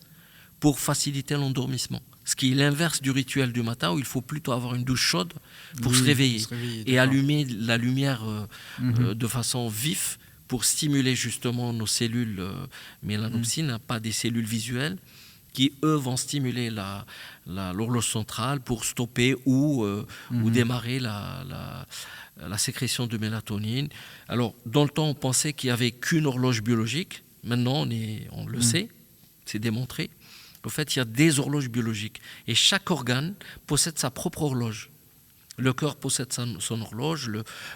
pour faciliter l'endormissement. Ce qui est l'inverse du rituel du matin, où il faut plutôt avoir une douche chaude pour se réveiller et allumer la lumière de façon vive, pour stimuler justement nos cellules mélanopsines, pas des cellules visuelles, qui, eux, vont stimuler l'horloge centrale pour stopper ou démarrer la sécrétion de mélatonine. Alors, dans le temps, on pensait qu'il n'y avait qu'une horloge biologique. Maintenant, on le sait, c'est démontré. En fait, il y a des horloges biologiques. Et chaque organe possède sa propre horloge. Le cœur possède son horloge,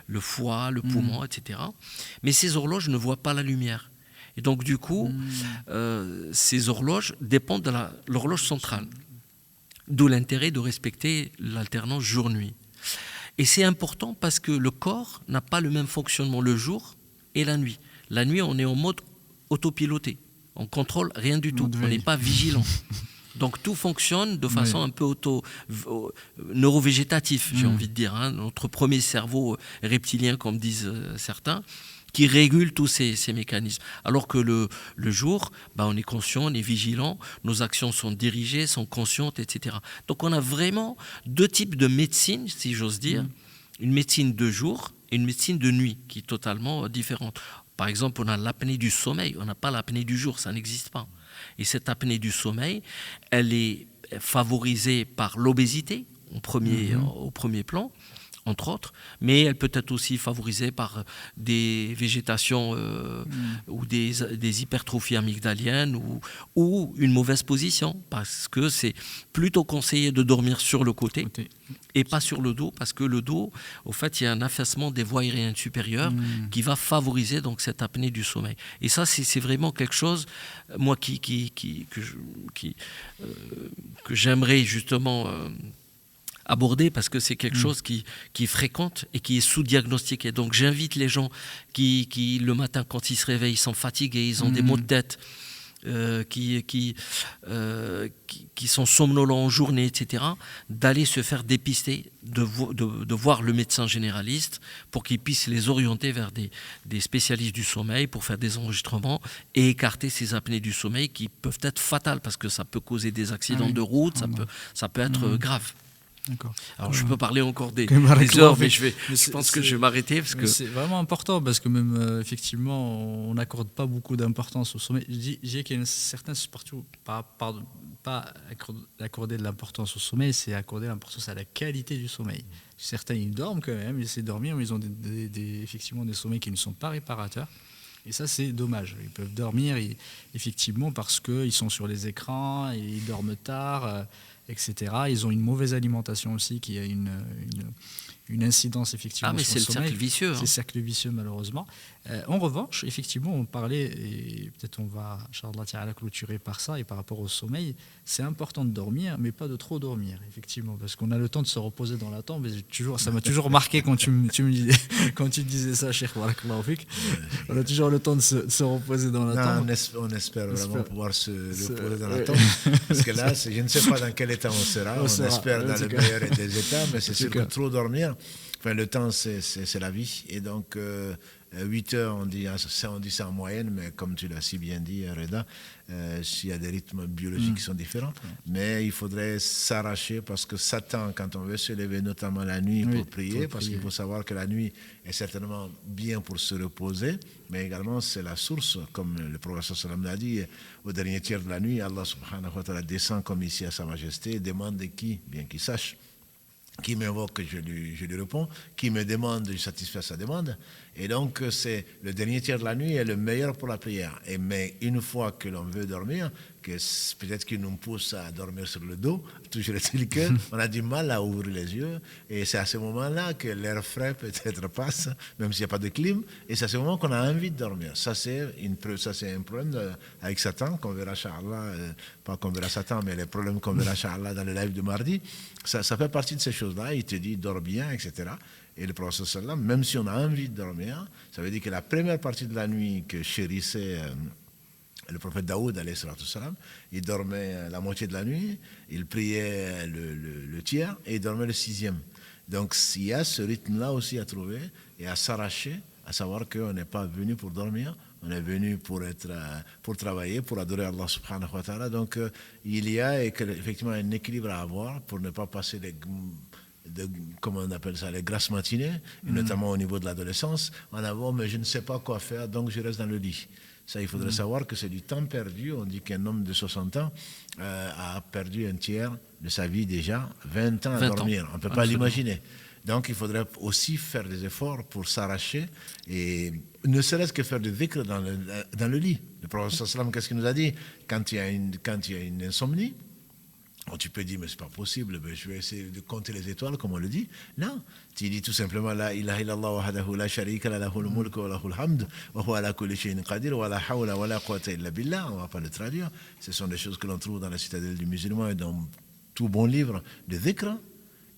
le foie, le poumon, etc. Mais ces horloges ne voient pas la lumière. Et donc, du coup, ces horloges dépendent de l'horloge centrale. D'où l'intérêt de respecter l'alternance jour-nuit. Et c'est important parce que le corps n'a pas le même fonctionnement le jour et la nuit. La nuit, on est en mode autopiloté. On ne contrôle rien du tout. On n'est pas vigilant. Donc tout fonctionne de façon un peu neurovégétatif, j'ai envie de dire. Notre premier cerveau reptilien, comme disent certains, qui régule tous ces mécanismes. Alors que le jour, on est conscient, on est vigilant, nos actions sont dirigées, sont conscientes, etc. Donc on a vraiment deux types de médecine, si j'ose dire. Une médecine de jour et une médecine de nuit, qui est totalement différente. Par exemple, on a l'apnée du sommeil, on n'a pas l'apnée du jour, ça n'existe pas. Et cette apnée du sommeil, elle est favorisée par l'obésité au premier plan, entre autres, mais elle peut être aussi favorisée par des végétations ou des hypertrophies amygdaliennes ou une mauvaise position, parce que c'est plutôt conseillé de dormir sur le côté et pas sur le dos, parce que le dos, au fait, il y a un affaissement des voies aériennes supérieures qui va favoriser donc cette apnée du sommeil. Et ça, c'est vraiment quelque chose, moi, que j'aimerais justement aborder, parce que c'est quelque chose qui est fréquente et qui est sous-diagnostiqué. Donc j'invite les gens qui le matin, quand ils se réveillent, ils sont fatigués, ils ont des maux de tête, qui sont somnolents en journée, etc., d'aller se faire dépister, de voir le médecin généraliste pour qu'il puisse les orienter vers des spécialistes du sommeil pour faire des enregistrements et écarter ces apnées du sommeil qui peuvent être fatales parce que ça peut causer des accidents de route, ça peut être grave. D'accord. Alors je peux parler encore des heures, mais je pense que je vais m'arrêter parce que c'est vraiment important parce que même effectivement on n'accorde pas beaucoup d'importance au sommeil. Je dis qu'il y a certains partout pas accorder de l'importance au sommeil, c'est accorder l'importance à la qualité du sommeil. Certains ils dorment quand même, ils essaient de dormir, mais ils ont effectivement des sommeils qui ne sont pas réparateurs. Et ça, c'est dommage. Ils peuvent dormir, effectivement, parce qu'ils sont sur les écrans, ils dorment tard, etc. Ils ont une mauvaise alimentation aussi, qui a une incidence, effectivement, mais sur le sommeil. C'est le cercle vicieux. C'est le cercle vicieux, malheureusement. En revanche, effectivement, on parlait, et peut-être on va, Inch'Allah, clôturer par ça, et par rapport au sommeil, c'est important de dormir, mais pas de trop dormir, effectivement, parce qu'on a le temps de se reposer dans la tombe. Ça m'a toujours marqué quand tu disais ça, Cheikh Barakallahu Fik. On a toujours le temps de se reposer dans la tombe. On espère vraiment pouvoir se reposer dans la tombe, parce que là, je ne sais pas dans quel état on sera. On espère dans le meilleur des états, mais c'est sûr que trop dormir, enfin, le temps, c'est la vie. Et donc, 8 heures, on dit ça en moyenne, mais comme tu l'as si bien dit, Reda, il y a des rythmes biologiques qui sont différents. Mais il faudrait s'arracher parce que Satan, quand on veut se lever, notamment la nuit, pour prier, parce qu'il faut savoir que la nuit est certainement bien pour se reposer, mais également c'est la source, comme le prophète sallam l'a dit, au dernier tiers de la nuit, Allah subhanahu wa ta'ala descend comme ici à Sa Majesté, demande de qui, bien qu'il sache. Qui m'invoque, je lui réponds. Qui me demande, je satisfais sa demande. Et donc, c'est le dernier tiers de la nuit est le meilleur pour la prière. Mais une fois que l'on veut dormir, que peut-être qu'il nous pousse à dormir sur le dos, toujours est-il qu'on a du mal à ouvrir les yeux. Et c'est à ce moment-là que l'air frais peut-être passe, même s'il n'y a pas de clim. Et c'est à ce moment qu'on a envie de dormir. Ça, c'est un problème avec Satan, qu'on verra, Inch'Allah, pas qu'on verra Satan, mais les problèmes qu'on verra, Inch'Allah, dans le live de mardi. Ça fait partie de ces choses-là. Il te dit, dors bien, etc. Et le prophète sallam, même si on a envie de dormir, ça veut dire que la première partie de la nuit que chérissait le prophète Daoud, il dormait la moitié de la nuit, il priait le tiers et il dormait le 6e. Donc il y a ce rythme-là aussi à trouver et à s'arracher, à savoir qu'on n'est pas venu pour dormir, on est venu pour travailler, pour adorer Allah subhanahu wa ta'ala. Donc il y a effectivement un équilibre à avoir pour ne pas passer comment on appelle ça, les grasses matinées, et notamment au niveau de l'adolescence, en avant, mais je ne sais pas quoi faire, donc je reste dans le lit. Ça, il faudrait savoir que c'est du temps perdu. On dit qu'un homme de 60 ans a perdu un tiers de sa vie déjà, 20 ans à dormir. On ne peut pas l'imaginer. Donc, il faudrait aussi faire des efforts pour s'arracher et ne serait-ce que faire du dhikr dans le lit. Le prophète sallam, qu'est-ce qu'il nous a dit quand il y a une insomnie? Tu peux dire, mais c'est pas possible, je vais essayer de compter les étoiles, comme on le dit. Non, tu dis tout simplement, La ilaha illallah wahdahu la sharika la lahul mulku wa lahul hamd, wa huwa ala kulli shay'in qadir, wa la hawla wa la quwwata illa billah. On ne va pas le traduire. Ce sont des choses que l'on trouve dans la citadelle du musulman et dans tout bon livre de dhikr.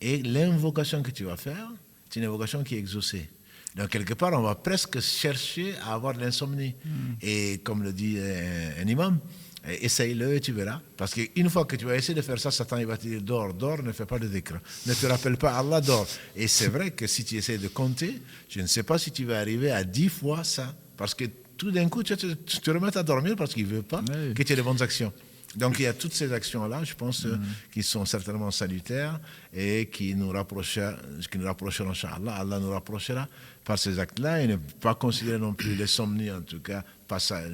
Et l'invocation que tu vas faire, c'est une invocation qui est exaucée. Donc, quelque part, on va presque chercher à avoir de l'insomnie. Et comme le dit un imam, essaye-le et tu verras. Parce qu'une fois que tu vas essayer de faire ça, Satan il va te dire dors, ne fais pas de dhikr. Ne te rappelle pas Allah, dors. Et c'est vrai que si tu essaies de compter, je ne sais pas si tu vas arriver à 10 fois ça. Parce que tout d'un coup, tu te remets à dormir parce qu'il ne veut pas que tu aies de bonnes actions. Donc il y a toutes ces actions-là, je pense, qui sont certainement salutaires et qui nous rapprocheront, Inch'Allah. Allah nous rapprochera par ces actes-là et ne pas considérer non plus l'insomnie, en tout cas,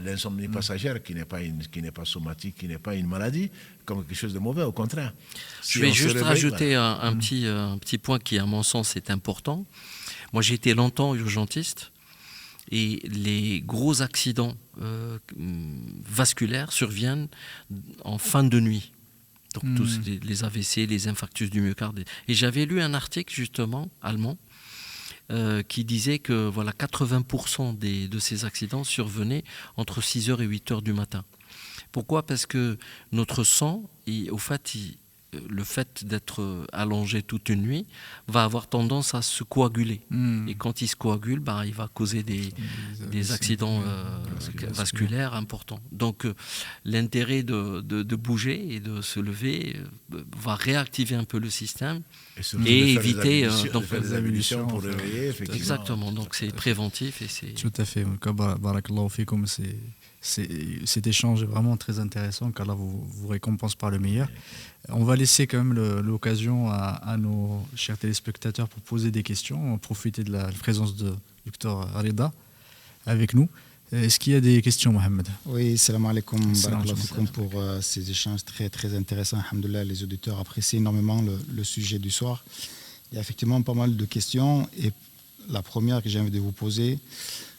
l'insomnie passagère qui n'est pas somatique, qui n'est pas une maladie, comme quelque chose de mauvais, au contraire. Je vais juste rajouter un petit point qui, à mon sens, est important. Moi, j'ai été longtemps urgentiste. Et les gros accidents vasculaires surviennent en fin de nuit. Donc tous les AVC, les infarctus du myocarde. Et j'avais lu un article justement allemand qui disait que voilà 80% de ces accidents survenaient entre 6h et 8h du matin. Pourquoi ? Parce que notre sang, au fait, le fait d'être allongé toute une nuit va avoir tendance à se coaguler. Et quand il se coagule, il va causer des accidents vasculaires importants. Donc l'intérêt de bouger et de se lever va réactiver un peu le système et éviter des ablutions pour réveiller, effectivement. Exactement, donc c'est préventif. Tout à fait. Barakallahu fikum, cet échange est vraiment très intéressant, qu'Allah vous récompense par le meilleur. On va laisser quand même l'occasion à nos chers téléspectateurs pour poser des questions. On va profiter de la présence de Dr Rida avec nous. Est-ce qu'il y a des questions, Mohamed? Oui, salam alaikum, barakallahu fikum pour ces échanges très, très intéressants. Alhamdoulilah, les auditeurs apprécient énormément le sujet du soir. Il y a effectivement pas mal de questions et la première que j'ai envie de vous poser,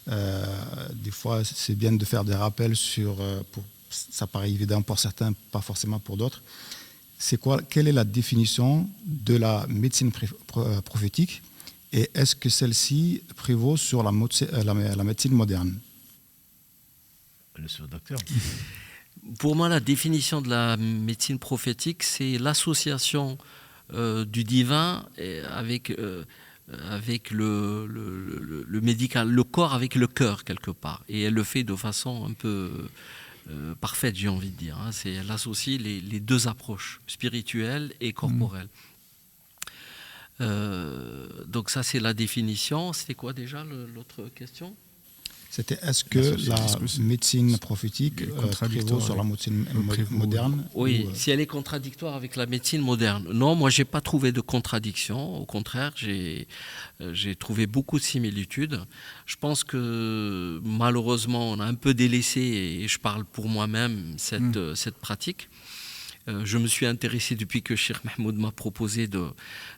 des fois c'est bien de faire des rappels ça paraît évident pour certains, pas forcément pour d'autres. Quelle est la définition de la médecine prophétique et est-ce que celle-ci prévaut sur la médecine moderne? Monsieur le docteur. Pour moi, la définition de la médecine prophétique, c'est l'association du divin avec le médical, le corps avec le cœur quelque part. Et elle le fait de façon un peu parfaite, j'ai envie de dire. Elle associe les deux approches, spirituelle et corporelle. Donc ça, c'est la définition. C'était quoi déjà l'autre question? C'était est-ce que la médecine prophétique prévaut sur la médecine moderne? Oui, si elle est contradictoire avec la médecine moderne. Non, moi, je n'ai pas trouvé de contradiction. Au contraire, j'ai trouvé beaucoup de similitudes. Je pense que malheureusement, on a un peu délaissé, et je parle pour moi-même, cette pratique. Je me suis intéressé depuis que Cheikh Mahmoud m'a proposé de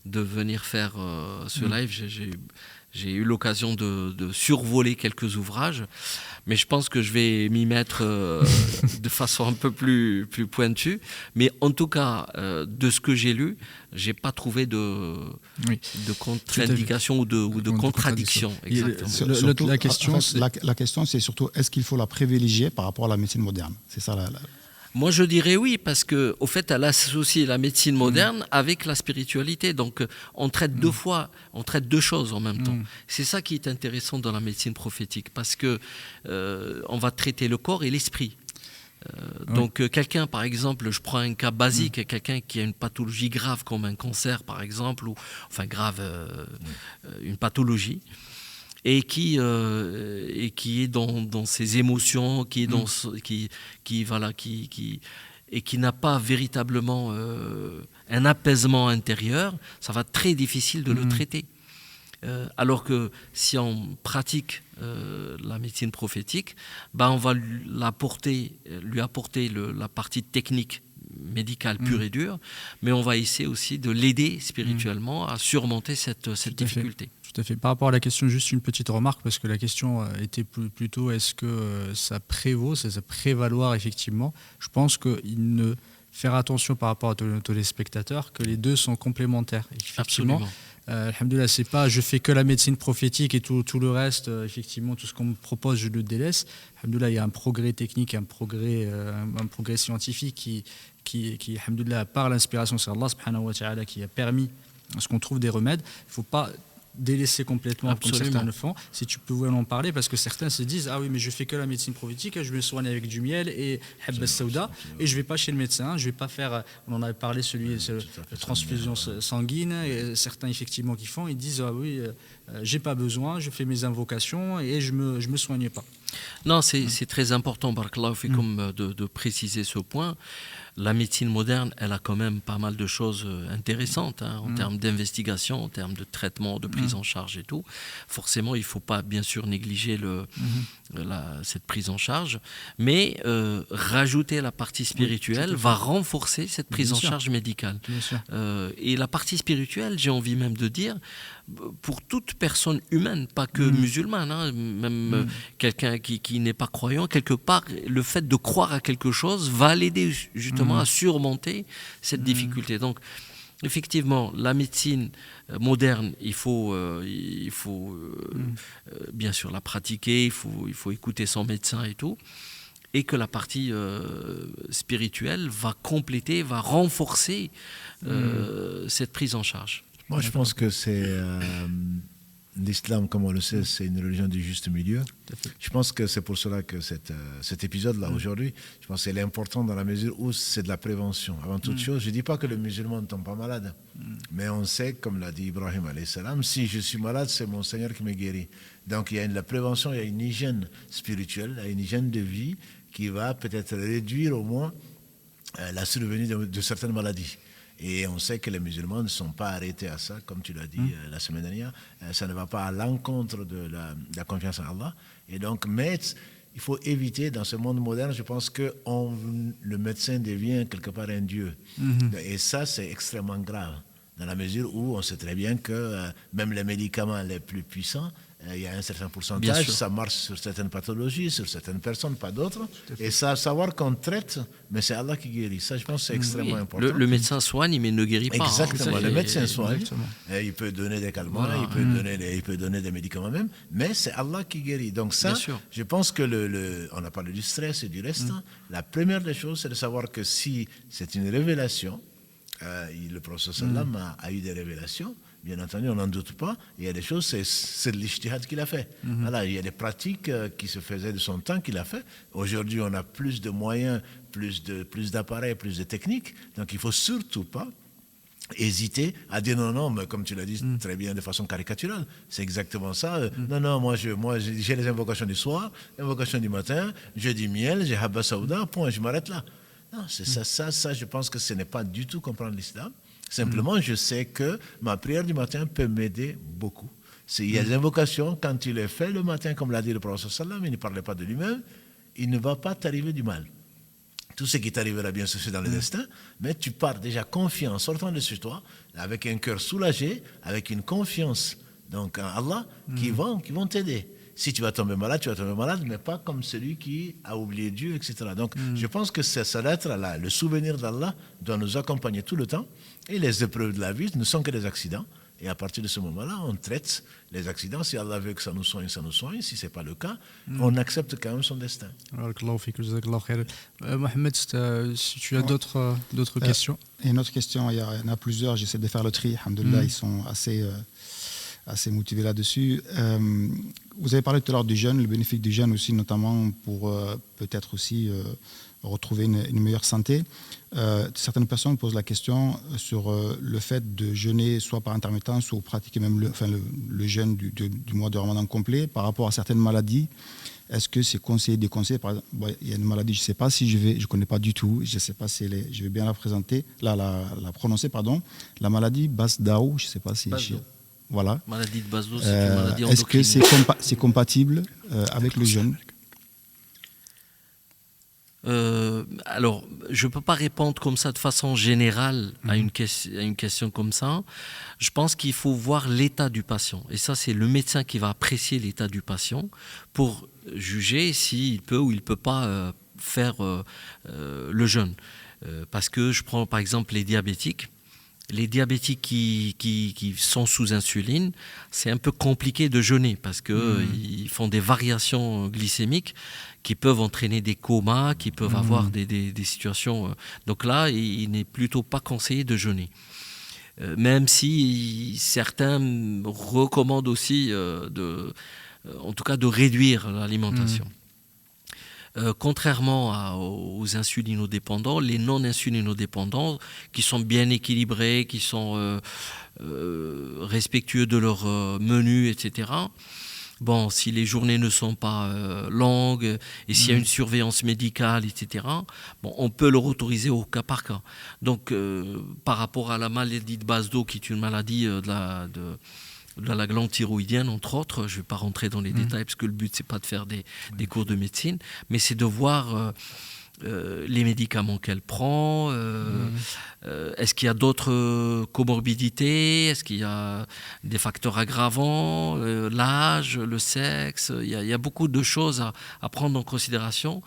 venir faire ce live. J'ai eu l'occasion de survoler quelques ouvrages, mais je pense que je vais m'y mettre de façon un peu plus pointue. Mais en tout cas, de ce que j'ai lu, je n'ai pas trouvé de contre-indication ou de contradiction. Exactement. La question, c'est surtout, est-ce qu'il faut la privilégier par rapport à la médecine moderne? C'est ça Moi, je dirais oui, parce qu'au fait, elle associe la médecine moderne avec la spiritualité. Donc, on traite deux choses en même temps. C'est ça qui est intéressant dans la médecine prophétique, parce que on va traiter le corps et l'esprit. Donc, quelqu'un, par exemple, je prends un cas basique, quelqu'un qui a une pathologie grave comme un cancer, par exemple, une pathologie. Et qui est dans ses émotions, qui n'a pas véritablement un apaisement intérieur, ça va être très difficile de le traiter. Alors que si on pratique la médecine prophétique, on va lui apporter la partie technique médicale pure et dure, mais on va essayer aussi de l'aider spirituellement à surmonter cette difficulté. Tout à fait. Par rapport à la question, juste une petite remarque, parce que la question était plutôt est-ce que ça prévaut, ça prévaloir effectivement. Je pense qu'il ne faire attention par rapport à tous les spectateurs que les deux sont complémentaires. Effectivement, alhamdoulilah, c'est pas je fais que la médecine prophétique et tout le reste, effectivement, tout ce qu'on me propose, je le délaisse. Alhamdoulilah, il y a un progrès technique, un progrès scientifique qui alhamdoulilah, par l'inspiration, c'est Allah subhanahu wa ta'ala qui a permis à ce qu'on trouve des remèdes. Il ne faut pas délaisser complètement. Absolument. Comme certains le font. Si tu pouvais en parler, parce que certains se disent ah oui, mais je fais que la médecine prophétique, je me soigne avec du miel et habba sauda et je vais pas chez le médecin, je vais pas faire, on en avait parlé, la transfusion sanguine, et certains effectivement qui font, ils disent ah oui, j'ai pas besoin, je fais mes invocations et je me soigne pas. Non, c'est très important, barakallahu fikum, de préciser ce point. La médecine moderne, elle a quand même pas mal de choses intéressantes en termes d'investigation, en termes de traitement, de prise en charge et tout. Forcément, il ne faut pas bien sûr négliger cette prise en charge, mais rajouter la partie spirituelle va renforcer cette prise en charge médicale. Et la partie spirituelle, j'ai envie même de dire, pour toute personne humaine, pas que musulmane, même quelqu'un qui n'est pas croyant, quelque part, le fait de croire à quelque chose va l'aider justement à surmonter cette difficulté. Donc, effectivement, la médecine moderne, il faut bien sûr la pratiquer, il faut écouter son médecin et tout. et que la partie spirituelle va compléter, va renforcer cette prise en charge. Moi, je pense que c'est l'islam, comme on le sait, c'est une religion du juste milieu. Je pense que c'est pour cela que cet épisode-là, aujourd'hui, je pense qu'il est important dans la mesure où c'est de la prévention. Avant toute chose, je ne dis pas que le musulman ne tombe pas malade, mais on sait, comme l'a dit Ibrahim alayhi salam, si je suis malade, c'est mon Seigneur qui me guérit. Donc il y a la prévention, il y a une hygiène spirituelle, il y a une hygiène de vie qui va peut-être réduire au moins la survenue de certaines maladies. Et on sait que les musulmans ne sont pas arrêtés à ça, comme tu l'as dit la semaine dernière. Ça ne va pas à l'encontre de la confiance en Allah. Et donc, mais il faut éviter, dans ce monde moderne, je pense que le médecin devient quelque part un dieu. Et ça, c'est extrêmement grave, dans la mesure où on sait très bien que même les médicaments les plus puissants, il y a un certain pourcentage, ça marche sur certaines pathologies, sur certaines personnes, pas d'autres. Et ça, savoir qu'on traite, mais c'est Allah qui guérit. Ça, je pense que c'est extrêmement important. Le médecin soigne, mais ne guérit pas. Exactement, le médecin soigne. Il peut donner des calmants, il peut donner des médicaments même, mais c'est Allah qui guérit. Donc ça, je pense que on a parlé du stress et du reste. La première des choses, c'est de savoir que si c'est une révélation, le prophète sallam a eu des révélations. Bien entendu, on n'en doute pas. Il y a des choses, c'est de l'ijtihad qu'il a fait. Voilà, il y a des pratiques qui se faisaient de son temps qu'il a fait. Aujourd'hui, on a plus de moyens, plus d'appareils, plus de techniques. Donc, il ne faut surtout pas hésiter à dire non, mais comme tu l'as dit très bien de façon caricaturale. C'est exactement ça. Non, moi j'ai les invocations du soir, invocations du matin, je dis miel, j'ai habba saouda, point, je m'arrête là. Non, c'est ça, je pense que ce n'est pas du tout comprendre l'islam. Simplement, je sais que ma prière du matin peut m'aider beaucoup. Il y a des invocations, quand tu les fais le matin, comme l'a dit le prophète sallam, il ne parlait pas de lui-même, il ne va pas t'arriver du mal. Tout ce qui t'arrivera bien sûr c'est dans le destin, mais tu pars déjà confiant, sortant de chez toi, avec un cœur soulagé, avec une confiance donc en Allah, qui vont t'aider. Si tu vas tomber malade, mais pas comme celui qui a oublié Dieu, etc. Donc, je pense que ça doit être là. Le souvenir d'Allah doit nous accompagner tout le temps. Et les épreuves de la vie ne sont que des accidents. Et à partir de ce moment-là, on traite les accidents. Si Allah veut que ça nous soigne, ça nous soigne. Si ce n'est pas le cas, on accepte quand même son destin. Mohamed, si tu as d'autres questions. Et une autre question, il y en a plusieurs. J'essaie de faire le tri. Alhamdoulilah, ils sont assez motivés là-dessus. Vous avez parlé tout à l'heure du jeûne, le bénéfice du jeûne aussi, notamment pour peut-être aussi retrouver une meilleure santé. Certaines personnes posent la question sur le fait de jeûner soit par intermittence ou pratiquer même le jeûne du mois de Ramadan complet par rapport à certaines maladies. Est-ce que c'est conseillé, déconseillé? Par exemple, il y a une maladie, je ne sais pas si je ne connais pas du tout, je ne sais pas si je vais bien la prononcer, la maladie Basdao, je ne sais pas si... Voilà. Maladie de Basdao, c'est une maladie endocrinienne. Est-ce que c'est compatible avec le jeûne? Alors, je ne peux pas répondre comme ça de façon générale à une question comme ça. Je pense qu'il faut voir l'état du patient. Et ça, c'est le médecin qui va apprécier l'état du patient pour juger s'il peut ou il ne peut pas faire le jeûne. Parce que je prends par exemple les diabétiques. Les diabétiques qui sont sous insuline, c'est un peu compliqué de jeûner parce qu'ils font des variations glycémiques qui peuvent entraîner des comas, qui peuvent avoir des situations. Donc là, il n'est plutôt pas conseillé de jeûner. Même si certains recommandent aussi, en tout cas, de réduire l'alimentation. Contrairement aux insulinodépendants, les non-insulinodépendants qui sont bien équilibrés, qui sont respectueux de leur menu, etc. Bon, si les journées ne sont pas longues et s'il y a une surveillance médicale, etc., bon, on peut leur autoriser au cas par cas. Donc, par rapport à la maladie de Basdao, qui est une maladie de la glande thyroïdienne, entre autres. Je ne vais pas rentrer dans les détails parce que le but, ce n'est pas de faire des cours de médecine, mais c'est de voir les médicaments qu'elle prend. Est-ce qu'il y a d'autres comorbidités? Est-ce qu'il y a des facteurs aggravants? L'âge, le sexe? Il y a beaucoup de choses à prendre en considération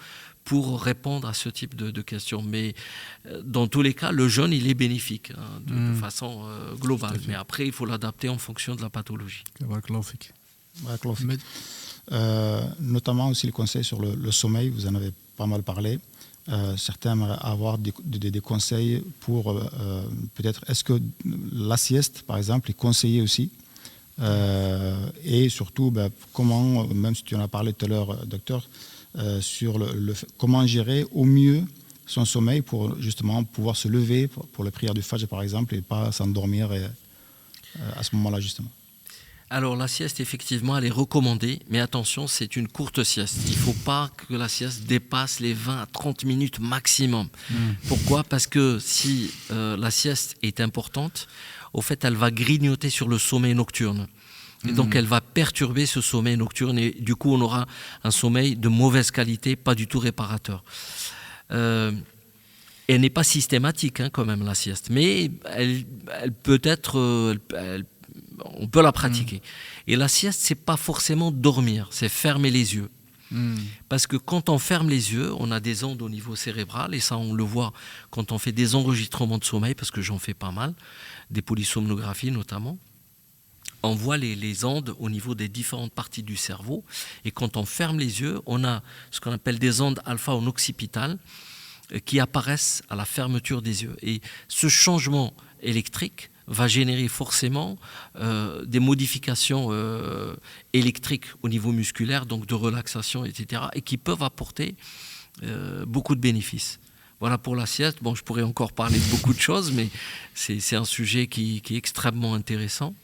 pour répondre à ce type de questions. Mais dans tous les cas, le jeûne, il est bénéfique de façon globale. Mais après, il faut l'adapter en fonction de la pathologie. notamment aussi le conseil sur le sommeil, vous en avez pas mal parlé. Certains aimeraient avoir des conseils pour peut-être, est-ce que la sieste, par exemple, est conseillée aussi et surtout, comment, même si tu en as parlé tout à l'heure, docteur, sur comment gérer au mieux son sommeil pour justement pouvoir se lever pour la prière du Fajr, par exemple, et pas s'endormir à ce moment-là, justement. Alors la sieste, effectivement, elle est recommandée, mais attention, c'est une courte sieste. Il ne faut pas que la sieste dépasse les 20 à 30 minutes maximum. Pourquoi ? Parce que si la sieste est importante, au fait, elle va grignoter sur le sommeil nocturne. Et donc, elle va perturber ce sommeil nocturne et du coup, on aura un sommeil de mauvaise qualité, pas du tout réparateur. Elle n'est pas systématique, quand même, la sieste, mais elle peut être... on peut la pratiquer. Et la sieste, c'est pas forcément dormir, c'est fermer les yeux. Parce que quand on ferme les yeux, on a des ondes au niveau cérébral, et ça on le voit quand on fait des enregistrements de sommeil, parce que j'en fais pas mal, des polysomnographies notamment. On voit les ondes au niveau des différentes parties du cerveau, et quand on ferme les yeux, on a ce qu'on appelle des ondes alpha en occipital qui apparaissent à la fermeture des yeux. Et ce changement électrique va générer forcément des modifications électriques au niveau musculaire, donc de relaxation, etc., et qui peuvent apporter beaucoup de bénéfices. Voilà pour la sieste. Bon, je pourrais encore parler de beaucoup de choses, mais c'est un sujet qui est extrêmement intéressant.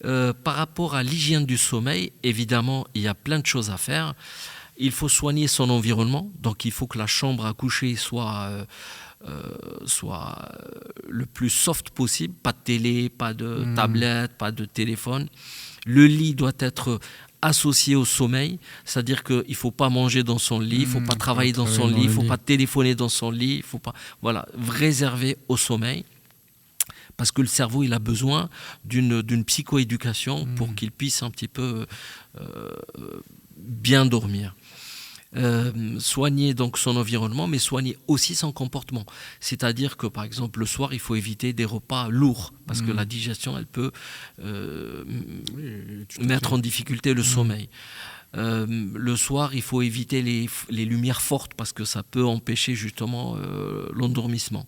Par rapport à l'hygiène du sommeil, évidemment, il y a plein de choses à faire. Il faut soigner son environnement, donc il faut que la chambre à coucher soit le plus soft possible, pas de télé, pas de tablette, pas de téléphone. Le lit doit être associé au sommeil, c'est-à-dire qu'il ne faut pas manger dans son lit, il ne faut pas travailler dans son lit, il ne faut pas téléphoner dans son lit, il faut pas, voilà, réservé au sommeil. Parce que le cerveau, il a besoin d'une psychoéducation pour qu'il puisse un petit peu bien dormir. Soigner donc son environnement, mais soigner aussi son comportement. C'est-à-dire que, par exemple, le soir, il faut éviter des repas lourds, parce que la digestion, elle peut mettre en difficulté le sommeil. Le soir, il faut éviter les lumières fortes, parce que ça peut empêcher justement l'endormissement.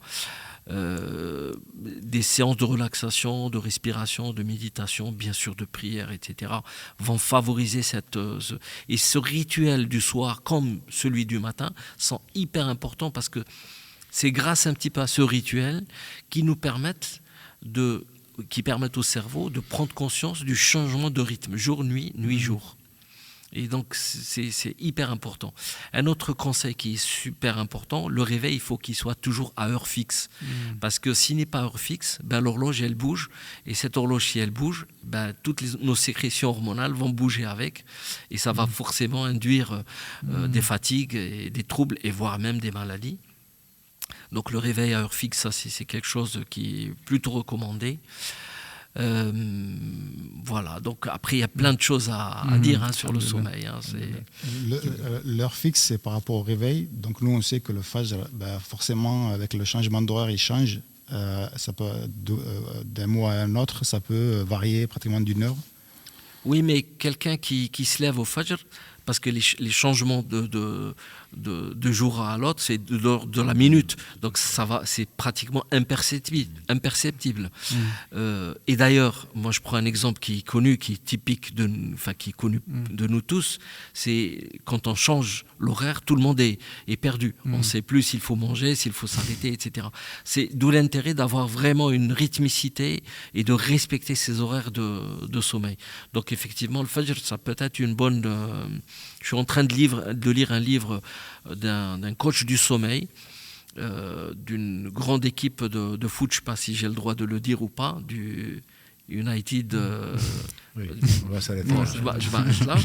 Des séances de relaxation, de respiration, de méditation, bien sûr de prière, etc., vont favoriser et ce rituel du soir comme celui du matin sont hyper importants, parce que c'est grâce un petit peu à ce rituel qui permettent au cerveau de prendre conscience du changement de rythme, jour-nuit, nuit-jour. Et donc, c'est hyper important. Un autre conseil qui est super important, le réveil, il faut qu'il soit toujours à heure fixe. Parce que s'il n'est pas à heure fixe, l'horloge, elle bouge. Et cette horloge, si elle bouge, toutes nos sécrétions hormonales vont bouger avec. Et ça va forcément induire des fatigues, et des troubles, et voire même des maladies. Donc, le réveil à heure fixe, ça, c'est quelque chose qui est plutôt recommandé. Voilà, donc après il y a plein de choses à dire sur le sommeil. L'heure fixe, c'est par rapport au réveil. Donc nous on sait que le Fajr, forcément avec le changement d'horaire, il change. Ça peut d'un mois à un autre, ça peut varier pratiquement d'une heure. Oui, mais quelqu'un qui se lève au Fajr, parce que les changements de jour à l'autre, c'est de la minute. Donc c'est pratiquement imperceptible. Et d'ailleurs, moi je prends un exemple qui est connu, qui est typique qui est connu de nous tous, c'est quand on change l'horaire, tout le monde est perdu. On ne sait plus s'il faut manger, s'il faut s'arrêter, etc. C'est d'où l'intérêt d'avoir vraiment une rythmicité et de respecter ses horaires de sommeil. Donc effectivement, le Fajr, ça peut être une bonne... Je suis en train de lire un livre d'un coach du sommeil, d'une grande équipe de foot, je ne sais pas si j'ai le droit de le dire ou pas, du United. Oui, on va s'arrêter là. Je m'arrête là.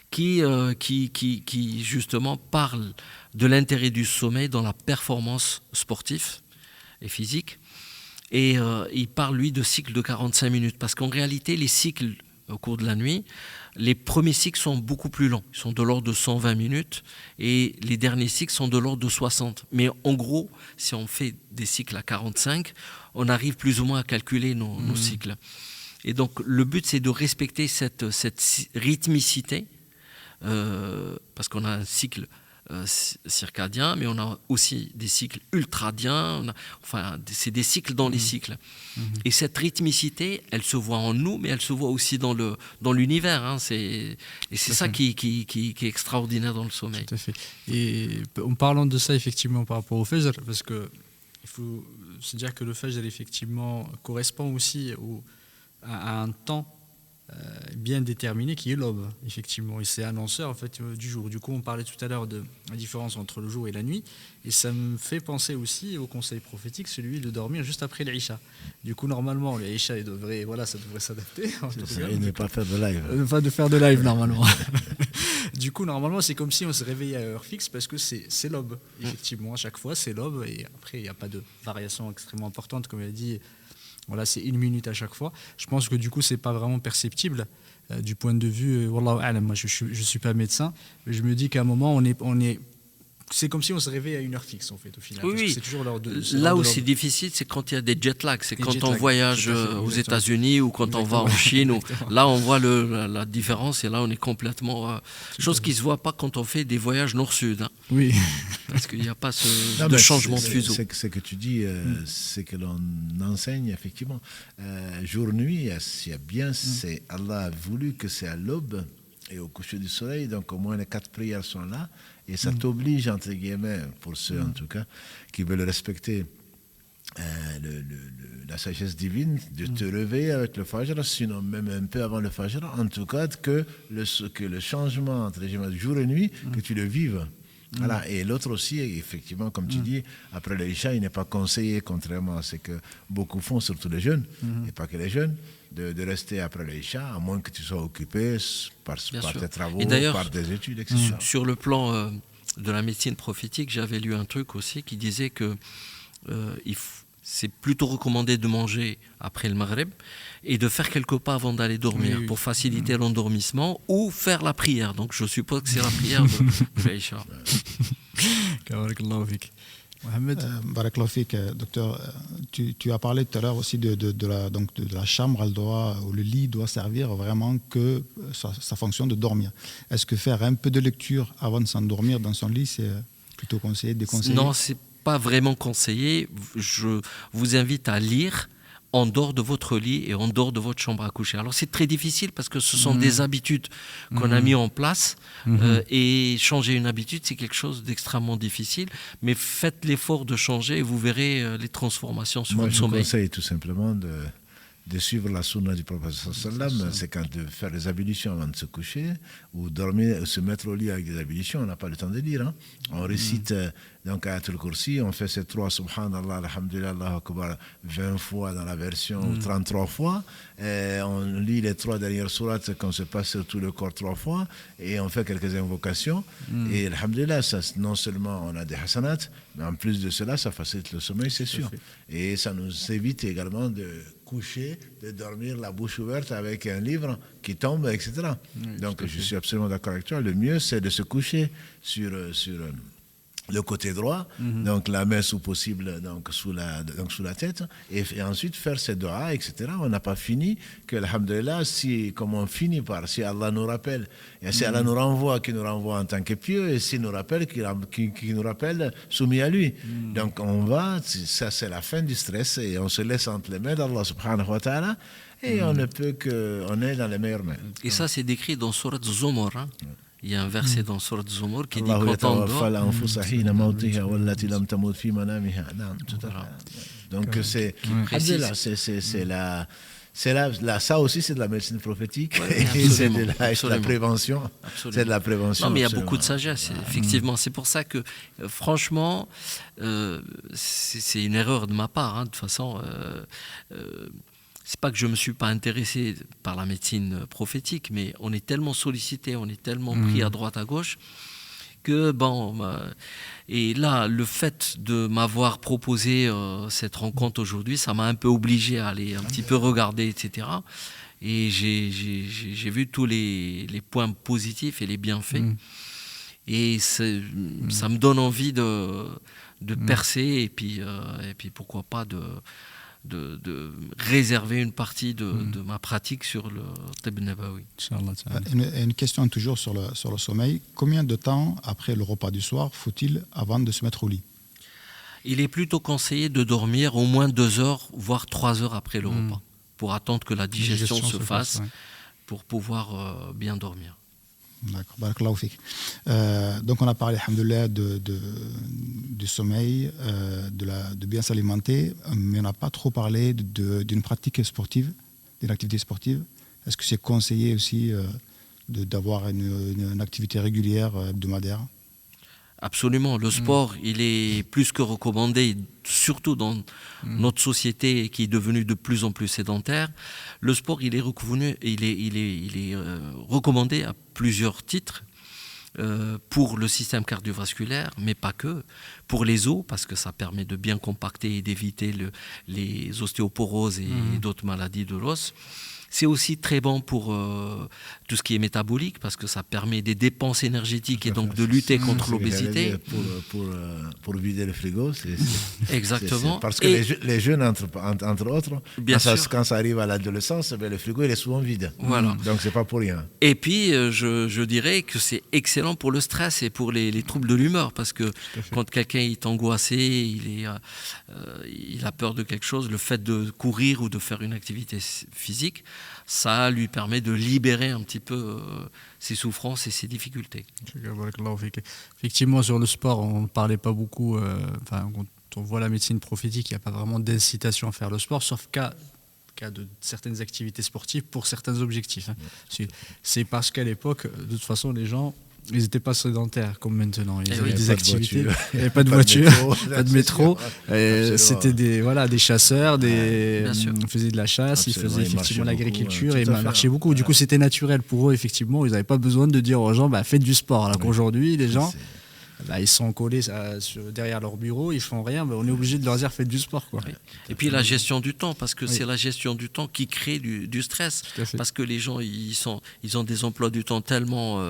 Qui justement parle de l'intérêt du sommeil dans la performance sportive et physique. Et il parle, lui, de cycles de 45 minutes. Parce qu'en réalité, les cycles au cours de la nuit, les premiers cycles sont beaucoup plus longs. Ils sont de l'ordre de 120 minutes et les derniers cycles sont de l'ordre de 60. Mais en gros, si on fait des cycles à 45, on arrive plus ou moins à calculer nos cycles. Et donc le but c'est de respecter cette rythmicité, parce qu'on a un cycle circadien, mais on a aussi des cycles ultradiens, c'est des cycles dans les cycles. Et cette rythmicité, elle se voit en nous, mais elle se voit aussi dans l'univers. Hein. Et c'est ça qui est extraordinaire dans le sommeil. Tout à fait. Et en parlant de ça, effectivement, par rapport au Fajr, parce qu'il faut se dire que le Fajr, effectivement, correspond aussi à un temps bien déterminé qui est l'aube, effectivement, et c'est annonceur en fait du jour. Du coup, on parlait tout à l'heure de la différence entre le jour et la nuit, et ça me fait penser aussi au conseil prophétique, celui de dormir juste après l'Isha. Du coup, normalement, l'Isha, ça devrait s'adapter. Et ne pas faire de live. Pas de faire de live normalement. Du coup, normalement, c'est comme si on se réveillait à heure fixe parce que c'est l'aube. Effectivement, à chaque fois, c'est l'aube, et après, il n'y a pas de variation extrêmement importante, comme il a dit. Voilà, c'est 1 minute à chaque fois. Je pense que du coup, c'est pas vraiment perceptible du point de vue. Wallahu a'lam, moi, je suis pas médecin, mais je me dis qu'à un moment, c'est comme si on se réveille à une heure fixe en fait au final. Oui. C'est toujours là où c'est difficile, c'est quand il y a des jet lags. C'est quand on voyage aux États-Unis ou quand on va en Chine. Là, on voit la différence et là, on est complètement. Chose qui ne se voit pas quand on fait des voyages nord-sud. Hein. Oui. Parce qu'il n'y a pas de changement de fuseau. Ce que tu dis, c'est que l'on enseigne effectivement. Jour-nuit, c'est Allah a voulu que c'est à l'aube et au coucher du soleil, donc au moins les 4 prières sont là. Et ça t'oblige, entre guillemets, pour ceux en tout cas, qui veulent respecter la sagesse divine, de te réveiller avec le Fajr, sinon même un peu avant le Fajr, en tout cas que le changement entre jour et nuit, que tu le vives. Voilà. Et l'autre aussi, effectivement, comme tu dis, après l'Isha, il n'est pas conseillé, contrairement à ce que beaucoup font, surtout les jeunes, et pas que les jeunes, de rester après l'Isha, à moins que tu sois occupé par tes travaux, par des études, etc. Sur le plan de la médecine prophétique, j'avais lu un truc aussi qui disait que c'est plutôt recommandé de manger après le Maghreb et de faire quelques pas avant d'aller dormir pour faciliter l'endormissement ou faire la prière. Donc je suppose que c'est la prière de l'Isha. Mohamed Barakallahu fik, docteur, tu as parlé tout à l'heure aussi de la chambre, où le lit doit servir vraiment que sa fonction de dormir. Est-ce que faire un peu de lecture avant de s'endormir dans son lit, c'est plutôt conseillé, déconseillé? Non, c'est pas vraiment conseillé. Je vous invite à lire en dehors de votre lit et en dehors de votre chambre à coucher. Alors c'est très difficile parce que ce sont des habitudes qu'on a mis en place et changer une habitude, c'est quelque chose d'extrêmement difficile. Mais faites l'effort de changer et vous verrez les transformations sur votre sommeil. Moi, je conseille tout simplement de suivre la sunna du prophète sallam, c'est quand de faire des ablutions avant de se coucher ou dormir, se mettre au lit avec des ablutions, on n'a pas le temps de lire. Hein. On récite donc Ayatul Kursi, on fait ces 3 Subhanallah, Alhamdulillah, Allahu Akbar 20 fois dans la version 33 fois, et on lit les 3 dernières sourates qu'on se passe sur tout le corps 3 fois et on fait quelques invocations et Alhamdulillah, ça, non seulement on a des hasanat, mais en plus de cela, ça facilite le sommeil, c'est sûr. Et ça nous évite également de coucher, de dormir la bouche ouverte avec un livre qui tombe, etc. Donc je suis absolument d'accord avec toi. Le mieux, c'est de se coucher sur le côté droit, donc la main sous possible donc sous la tête, et ensuite faire ses doigts, etc. On n'a pas fini que, alhamdulillah, comme on finit par, si Allah nous rappelle, et si Allah nous renvoie, qui nous renvoie en tant que pieux, et s'il nous rappelle, qui nous rappelle soumis à lui. Donc ça c'est la fin du stress, et on se laisse entre les mains d'Allah subhanahu wa ta'ala, et on ne peut qu'on est dans les meilleures mains. Et ça c'est décrit dans Surat Zumar, hein. Il y a un verset dans Surat Zumar qui dit quand on dort. Donc c'est ça aussi c'est de la médecine prophétique et c'est de la prévention. C'est de la prévention. Non, mais il y a beaucoup de sagesse, effectivement. C'est pour ça que, franchement, c'est une erreur de ma part. Hein. De toute façon, c'est pas que je me suis pas intéressé par la médecine prophétique, mais on est tellement sollicité, on est tellement pris à droite à gauche que et là le fait de m'avoir proposé cette rencontre aujourd'hui, ça m'a un peu obligé à aller un petit peu regarder, etc. Et j'ai vu tous les points positifs et les bienfaits. Et ça me donne envie de percer et puis pourquoi pas de réserver une partie de ma pratique sur le Tib Nabawi. Une question toujours sur le sommeil. Combien de temps après le repas du soir faut-il avant de se mettre au lit? Il est plutôt conseillé de dormir au moins 2 heures, voire 3 heures après le repas, pour attendre que la digestion se fasse, pour pouvoir bien dormir. D'accord, barakallahu fik. Donc on a parlé, alhamdoulilah, du sommeil, de bien s'alimenter, mais on n'a pas trop parlé d'une pratique sportive, d'une activité sportive. Est-ce que c'est conseillé aussi d'avoir une activité régulière, hebdomadaire? Absolument. Le sport, il est plus que recommandé, surtout dans notre société qui est devenue de plus en plus sédentaire. Le sport, il est recommandé à plusieurs titres pour le système cardiovasculaire, mais pas que. Pour les os, parce que ça permet de bien compacter et d'éviter les ostéoporoses et d'autres maladies de l'os. C'est aussi très bon pour tout ce qui est métabolique parce que ça permet des dépenses énergétiques et donc de lutter contre l'obésité. Pour vider le frigo, exactement. Parce que les jeunes, entre autres, quand ça arrive à l'adolescence, le frigo il est souvent vide. Voilà. Donc c'est pas pour rien. Et puis je dirais que c'est excellent pour le stress et pour les troubles de l'humeur parce que quand quelqu'un est angoissé, il a peur de quelque chose, le fait de courir ou de faire une activité physique, ça lui permet de libérer un petit peu ses souffrances et ses difficultés. Effectivement, sur le sport, on ne parlait pas beaucoup. Quand on voit la médecine prophétique, il n'y a pas vraiment d'incitation à faire le sport, sauf cas de certaines activités sportives pour certains objectifs. C'est parce qu'à l'époque, de toute façon, les gens... Ils n'étaient pas sédentaires comme maintenant. Ils avaient des activités. Il n'y avait pas de voiture, pas de métro. C'était des chasseurs, on faisait de la chasse, ils faisaient effectivement l'agriculture et ils marchaient beaucoup. Du coup, c'était naturel pour eux, effectivement. Ils n'avaient pas besoin de dire aux gens faites du sport. Alors qu'aujourd'hui, les gens, ils sont collés derrière leur bureau, ils font rien. On est obligé de leur dire faites du sport. Quoi. Et puis la gestion du temps, parce que c'est la gestion du temps qui crée du stress. Parce que les gens, ils ont des emplois du temps tellement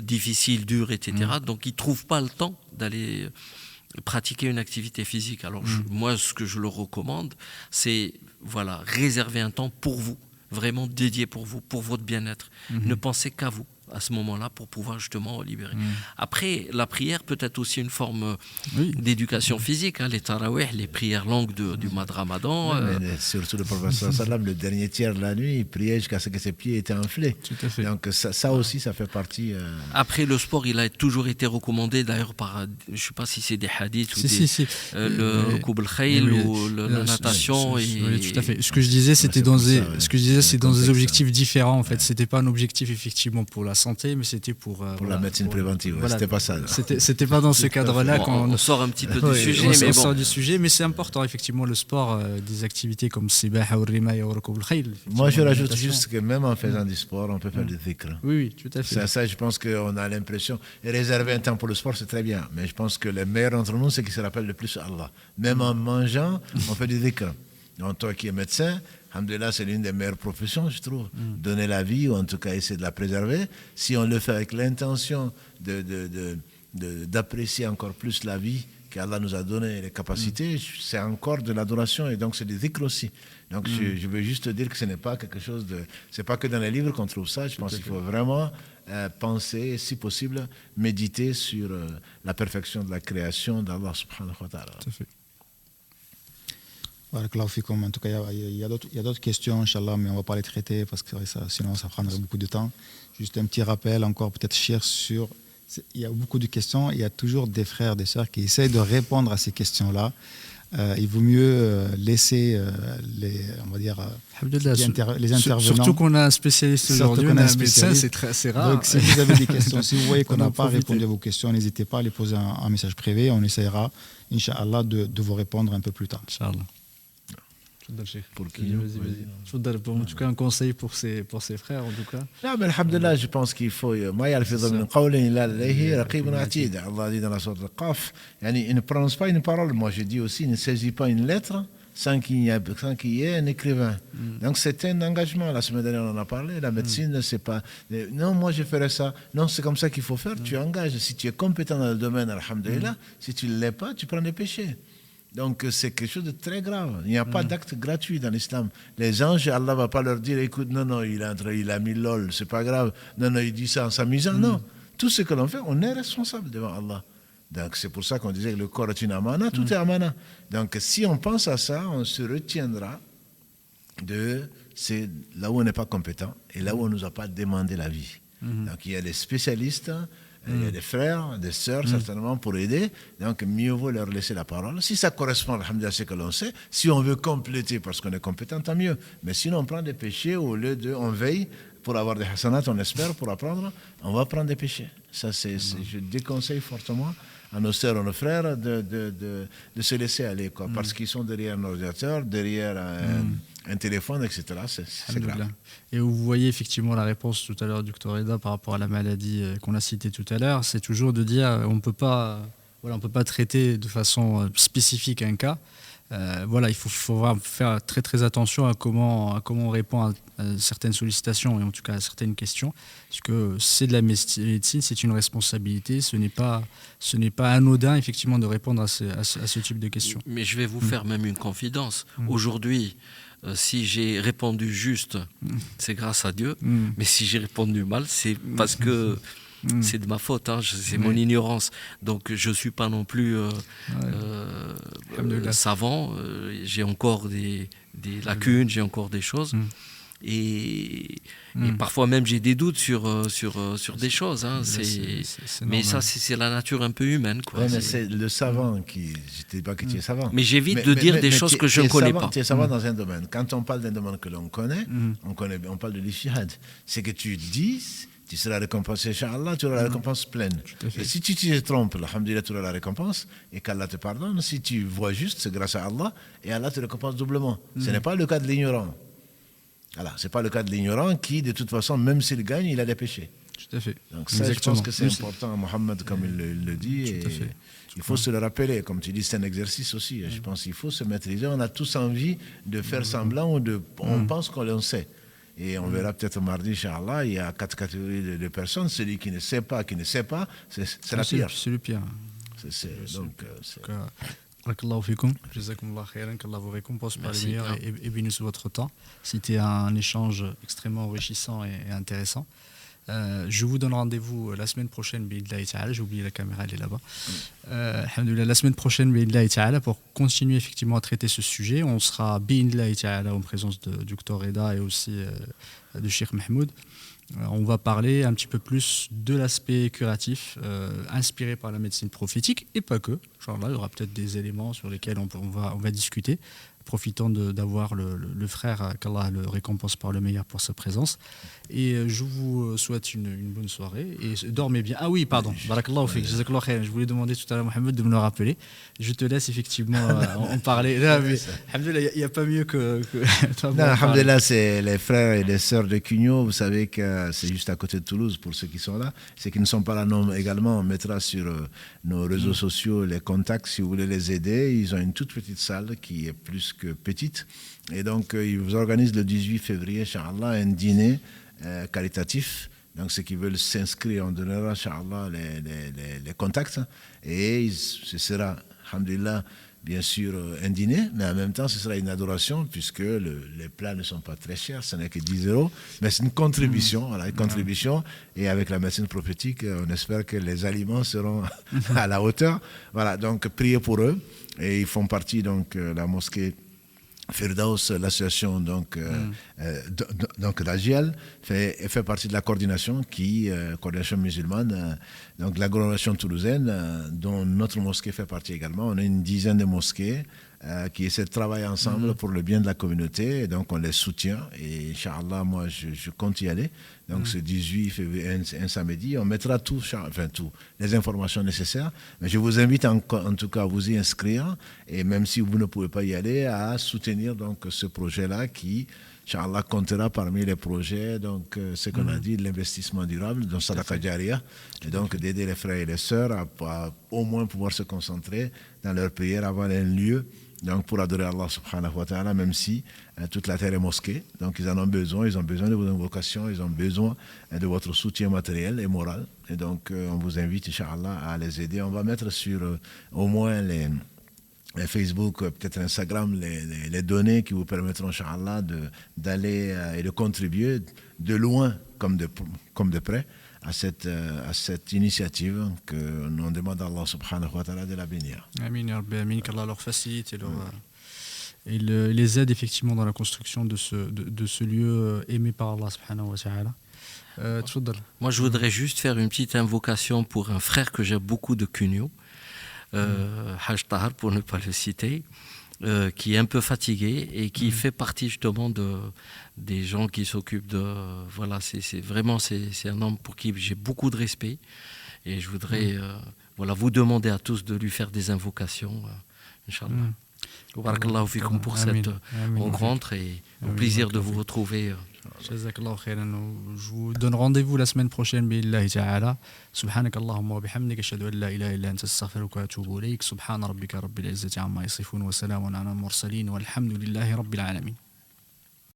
difficiles, durs, etc. Donc ils ne trouvent pas le temps d'aller pratiquer une activité physique. Alors moi, ce que je leur recommande, c'est réserver un temps pour vous, vraiment dédié pour vous, pour votre bien-être. Ne pensez qu'à vous à ce moment-là pour pouvoir justement libérer. Après, la prière peut être aussi une forme d'éducation physique. Les tarawih, les prières longues du mois de Ramadan. Surtout le professeur Sallam, le dernier tiers de la nuit, il priait jusqu'à ce que ses pieds étaient enflés. Tout à fait. Donc ça aussi, ça fait partie... Après, le sport, il a toujours été recommandé, d'ailleurs, par, je ne sais pas si c'est des hadiths ou le Koub al-Khayl ou la natation. Oui, tout à fait. Ce que je disais, c'est dans des objectifs différents, en fait. C'était pas un objectif, effectivement, pour la santé, mais c'était pour la médecine préventive. C'était pas ça. C'était pas dans ce cadre-là qu'on sort un petit peu du sujet. On sort du sujet, mais c'est important, effectivement, le sport, des activités comme Sibaha ou Rimaya ou Rakub al-Khayl. Moi, je rajoute juste que même en faisant du sport, on peut faire du dhikr. Oui, tout à fait. Ça, je pense qu'on a l'impression. Et réserver un temps pour le sport, c'est très bien. Mais je pense que le meilleur d'entre nous, c'est qui se rappelle le plus Allah. Même en mangeant, on fait du dhikr. Donc, toi qui es médecin, alhamdoulilah, c'est l'une des meilleures professions, je trouve. Donner la vie, ou en tout cas essayer de la préserver. Si on le fait avec l'intention d'apprécier encore plus la vie qu'Allah nous a donné, les capacités, c'est encore de l'adoration et donc c'est du dhikr aussi. Donc je veux juste dire que ce n'est pas quelque chose de... C'est pas que dans les livres qu'on trouve ça. Je pense qu'il faut vraiment penser, si possible, méditer sur la perfection de la création d'Allah subhanahu wa ta'ala. Tout à fait. En tout cas, il y a d'autres questions, Inch'Allah, mais on ne va pas les traiter parce que sinon ça prendrait beaucoup de temps. Juste un petit rappel encore, peut-être cher sur... Il y a beaucoup de questions, il y a toujours des frères, des sœurs qui essayent de répondre à ces questions-là. Il vaut mieux laisser les intervenants. Surtout qu'on a un spécialiste aujourd'hui, on a un médecin, c'est rare. Donc si vous avez des questions, si vous voyez qu'on n'a pas répondu à vos questions, n'hésitez pas à les poser un message privé. On essaiera, Inch'Allah, de vous répondre un peu plus tard. Inch'Allah. Pour qui En tout cas, un conseil pour ses frères, en tout cas. Non, mais alhamdulillah, je pense qu'il faut. Ma yalfizu min qawlin illa ladayhi raqibun atid. Allah dit dans la sourate Al-Qaf, il ne prononce pas une parole. Moi, je dis aussi, il ne saisit pas une lettre sans qu'il y ait un écrivain. Donc, c'est un engagement. La semaine dernière, on en a parlé. La médecine, c'est pas. Non, moi, je ferai ça. Non, c'est comme ça qu'il faut faire. Tu engages. Si tu es compétent dans le domaine, alhamdulillah. Si tu ne l'es pas, tu prends des péchés. Donc c'est quelque chose de très grave. Il n'y a pas d'acte gratuit dans l'islam. Les anges, Allah ne va pas leur dire, écoute, non, il a mis lol, c'est pas grave. Non, il dit ça en s'amusant. Non, tout ce que l'on fait, on est responsable devant Allah. Donc c'est pour ça qu'on disait que le corps est une amana, tout est amana. Donc si on pense à ça, on se retiendra c'est là où on n'est pas compétent et là où on ne nous a pas demandé la vie. Donc il y a des spécialistes, il y a des frères, des sœurs certainement pour aider, donc mieux vaut leur laisser la parole. Si ça correspond à ce que l'on sait, si on veut compléter parce qu'on est compétent, tant mieux. Mais sinon on prend des péchés au lieu on veille pour avoir des hasanats, on espère, pour apprendre, on va prendre des péchés. Ça, je déconseille fortement à nos sœurs et nos frères de se laisser aller, quoi, parce qu'ils sont derrière un ordinateur, derrière un téléphone, etc. C'est grave. Et vous voyez effectivement la réponse tout à l'heure du Dr Reda par rapport à la maladie qu'on a citée tout à l'heure, c'est toujours de dire on ne peut pas traiter de façon spécifique un cas. Il faut faire très très attention à comment on répond à certaines sollicitations et en tout cas à certaines questions, parce que c'est de la médecine, c'est une responsabilité, ce n'est pas anodin effectivement de répondre à ce type de questions. Mais je vais vous faire même une confidence. Aujourd'hui, si j'ai répondu juste, c'est grâce à Dieu, mais si j'ai répondu mal, c'est parce que c'est de ma faute, c'est mon ignorance. Donc je ne suis pas non plus savant, j'ai encore des lacunes, j'ai encore des choses. Et parfois même j'ai des doutes sur des choses. Mais ça, c'est la nature un peu humaine. Ouais, mais c'est le savant qui... Je ne dis pas que tu es savant. Mais j'évite de dire des choses que je ne connais pas. Tu es savant dans un domaine. Quand on parle d'un domaine que l'on connaît, on parle de l'ijtihad. C'est que tu dis... Tu seras récompensé, Inch'Allah, tu auras la récompense pleine. Et si tu te trompes, alhamdoulilah, tu auras la récompense et qu'Allah te pardonne. Si tu vois juste, c'est grâce à Allah et Allah te récompense doublement. Ce n'est pas le cas de l'ignorant. Voilà, ce n'est pas le cas de l'ignorant qui, de toute façon, même s'il gagne, il a des péchés. Tout à fait. Donc ça, je pense que c'est important, Mohammed, comme il le dit. Et il faut se le rappeler. Comme tu dis, c'est un exercice aussi. Je pense qu'il faut se maîtriser. On a tous envie de faire semblant ou on pense qu'on le sait. Et on verra peut-être mardi, Inch'Allah, il y a 4 catégories de personnes. Celui qui ne sait pas, c'est la pire. C'est le pire. Barakallahu fikum, jazakumullah khairan, qu'Allah vous récompense par le meilleur et bénisse votre temps. C'était un échange extrêmement enrichissant et intéressant. Je vous donne rendez-vous la semaine prochaine, bi'idlahi ta'ala. J'ai oublié la caméra, elle est là-bas. Alhamdoulilah, la semaine prochaine, bi'idlahi ta'ala, pour continuer effectivement à traiter ce sujet. On sera bi'idlahi ta'ala en présence de Dr Reda et aussi de Cheikh Mahmoud. On va parler un petit peu plus de l'aspect curatif, inspiré par la médecine prophétique, et pas que. Genre là, il y aura peut-être des éléments sur lesquels on va discuter, profitant d'avoir le frère, qu'Allah le récompense par le meilleur pour sa présence. Et je vous souhaite une bonne soirée, et dormez bien. Ah oui, pardon, barakallahu fik, jazakallahu khairan. Je voulais demander tout à l'heure, Mohamed, de me le rappeler. Je te laisse effectivement en parler. Là, mais, alhamdoulilah, il n'y a pas mieux que non, alhamdoulilah, c'est les frères et les sœurs de Cugno. Vous savez que c'est juste à côté de Toulouse, pour ceux qui sont là. C'est qu'ils ne sont pas là, non, également. On mettra sur nos réseaux sociaux les contacts si vous voulez les aider. Ils ont une toute petite salle qui est plus que petite. Et donc, ils vous organisent le 18 février, Inch'Allah, un dîner caritatif. Donc, ceux qui veulent s'inscrire, on donnera, Inch'Allah, les contacts. Et ce sera, alhamdulillah, bien sûr, un dîner, mais en même temps, ce sera une adoration, puisque les plats ne sont pas très chers, ce n'est que 10 €. Mais c'est une contribution, voilà, une contribution. Et avec la médecine prophétique, on espère que les aliments seront à la hauteur. Voilà, donc, priez pour eux. Et ils font partie, donc, la mosquée Firdaus, l'association donc d'Agiel, fait partie de la coordination coordination musulmane, donc l'agglomération toulousaine, dont notre mosquée fait partie également. On a une dizaine de mosquées qui essaient de travailler ensemble pour le bien de la communauté, et donc on les soutient. Et Inch'Allah, moi je compte y aller. Donc ce 18 février, un samedi, on mettra tout, les informations nécessaires. Mais je vous invite en tout cas à vous y inscrire, et même si vous ne pouvez pas y aller, à soutenir donc ce projet-là qui, Inch'Allah, comptera parmi les projets, donc ce qu'on a dit, de l'investissement durable, donc Sadaqa Jariya, et donc d'aider les frères et les sœurs à au moins pouvoir se concentrer dans leur prière, avoir un lieu donc pour adorer Allah subhanahu wa ta'ala, même si toute la terre est mosquée. Donc ils en ont besoin de vos invocations, ils ont besoin de votre soutien matériel et moral. Et donc on vous invite, Inch'Allah, à les aider. On va mettre sur au moins Facebook, peut-être Instagram, les données qui vous permettront, Inch'Allah, d'aller et de contribuer de loin comme de près à cette initiative que nous demande à Allah subhanahu wa ta'ala de la bénir. Amin, ya Rabbi, amin, qu'Allah leur facilite et les aide effectivement dans la construction de ce lieu aimé par Allah subhanahu wa ta'ala. Moi, je voudrais juste faire une petite invocation pour un frère que j'aime beaucoup de Cuneo, Haj Tahar, pour ne pas le citer, qui est un peu fatigué et qui fait partie justement des gens qui s'occupent de... Voilà, c'est un homme pour qui j'ai beaucoup de respect et je voudrais vous demander à tous de lui faire des invocations, Inch'Allah. Barakallahu fikum pour cette rencontre et au plaisir de vous retrouver. Jazakallahu khairan. Je vous donne rendez-vous la semaine prochaine billahi ta'ala. Subhanak Allahumma wa bihamdika ashhadu an la ilaha illa anta astaghfiruka wa atubu ilayk. Subhana rabbika rabbil izzati amma yasifun wa salamun ala al mursalin walhamdulillahi rabbil alamin.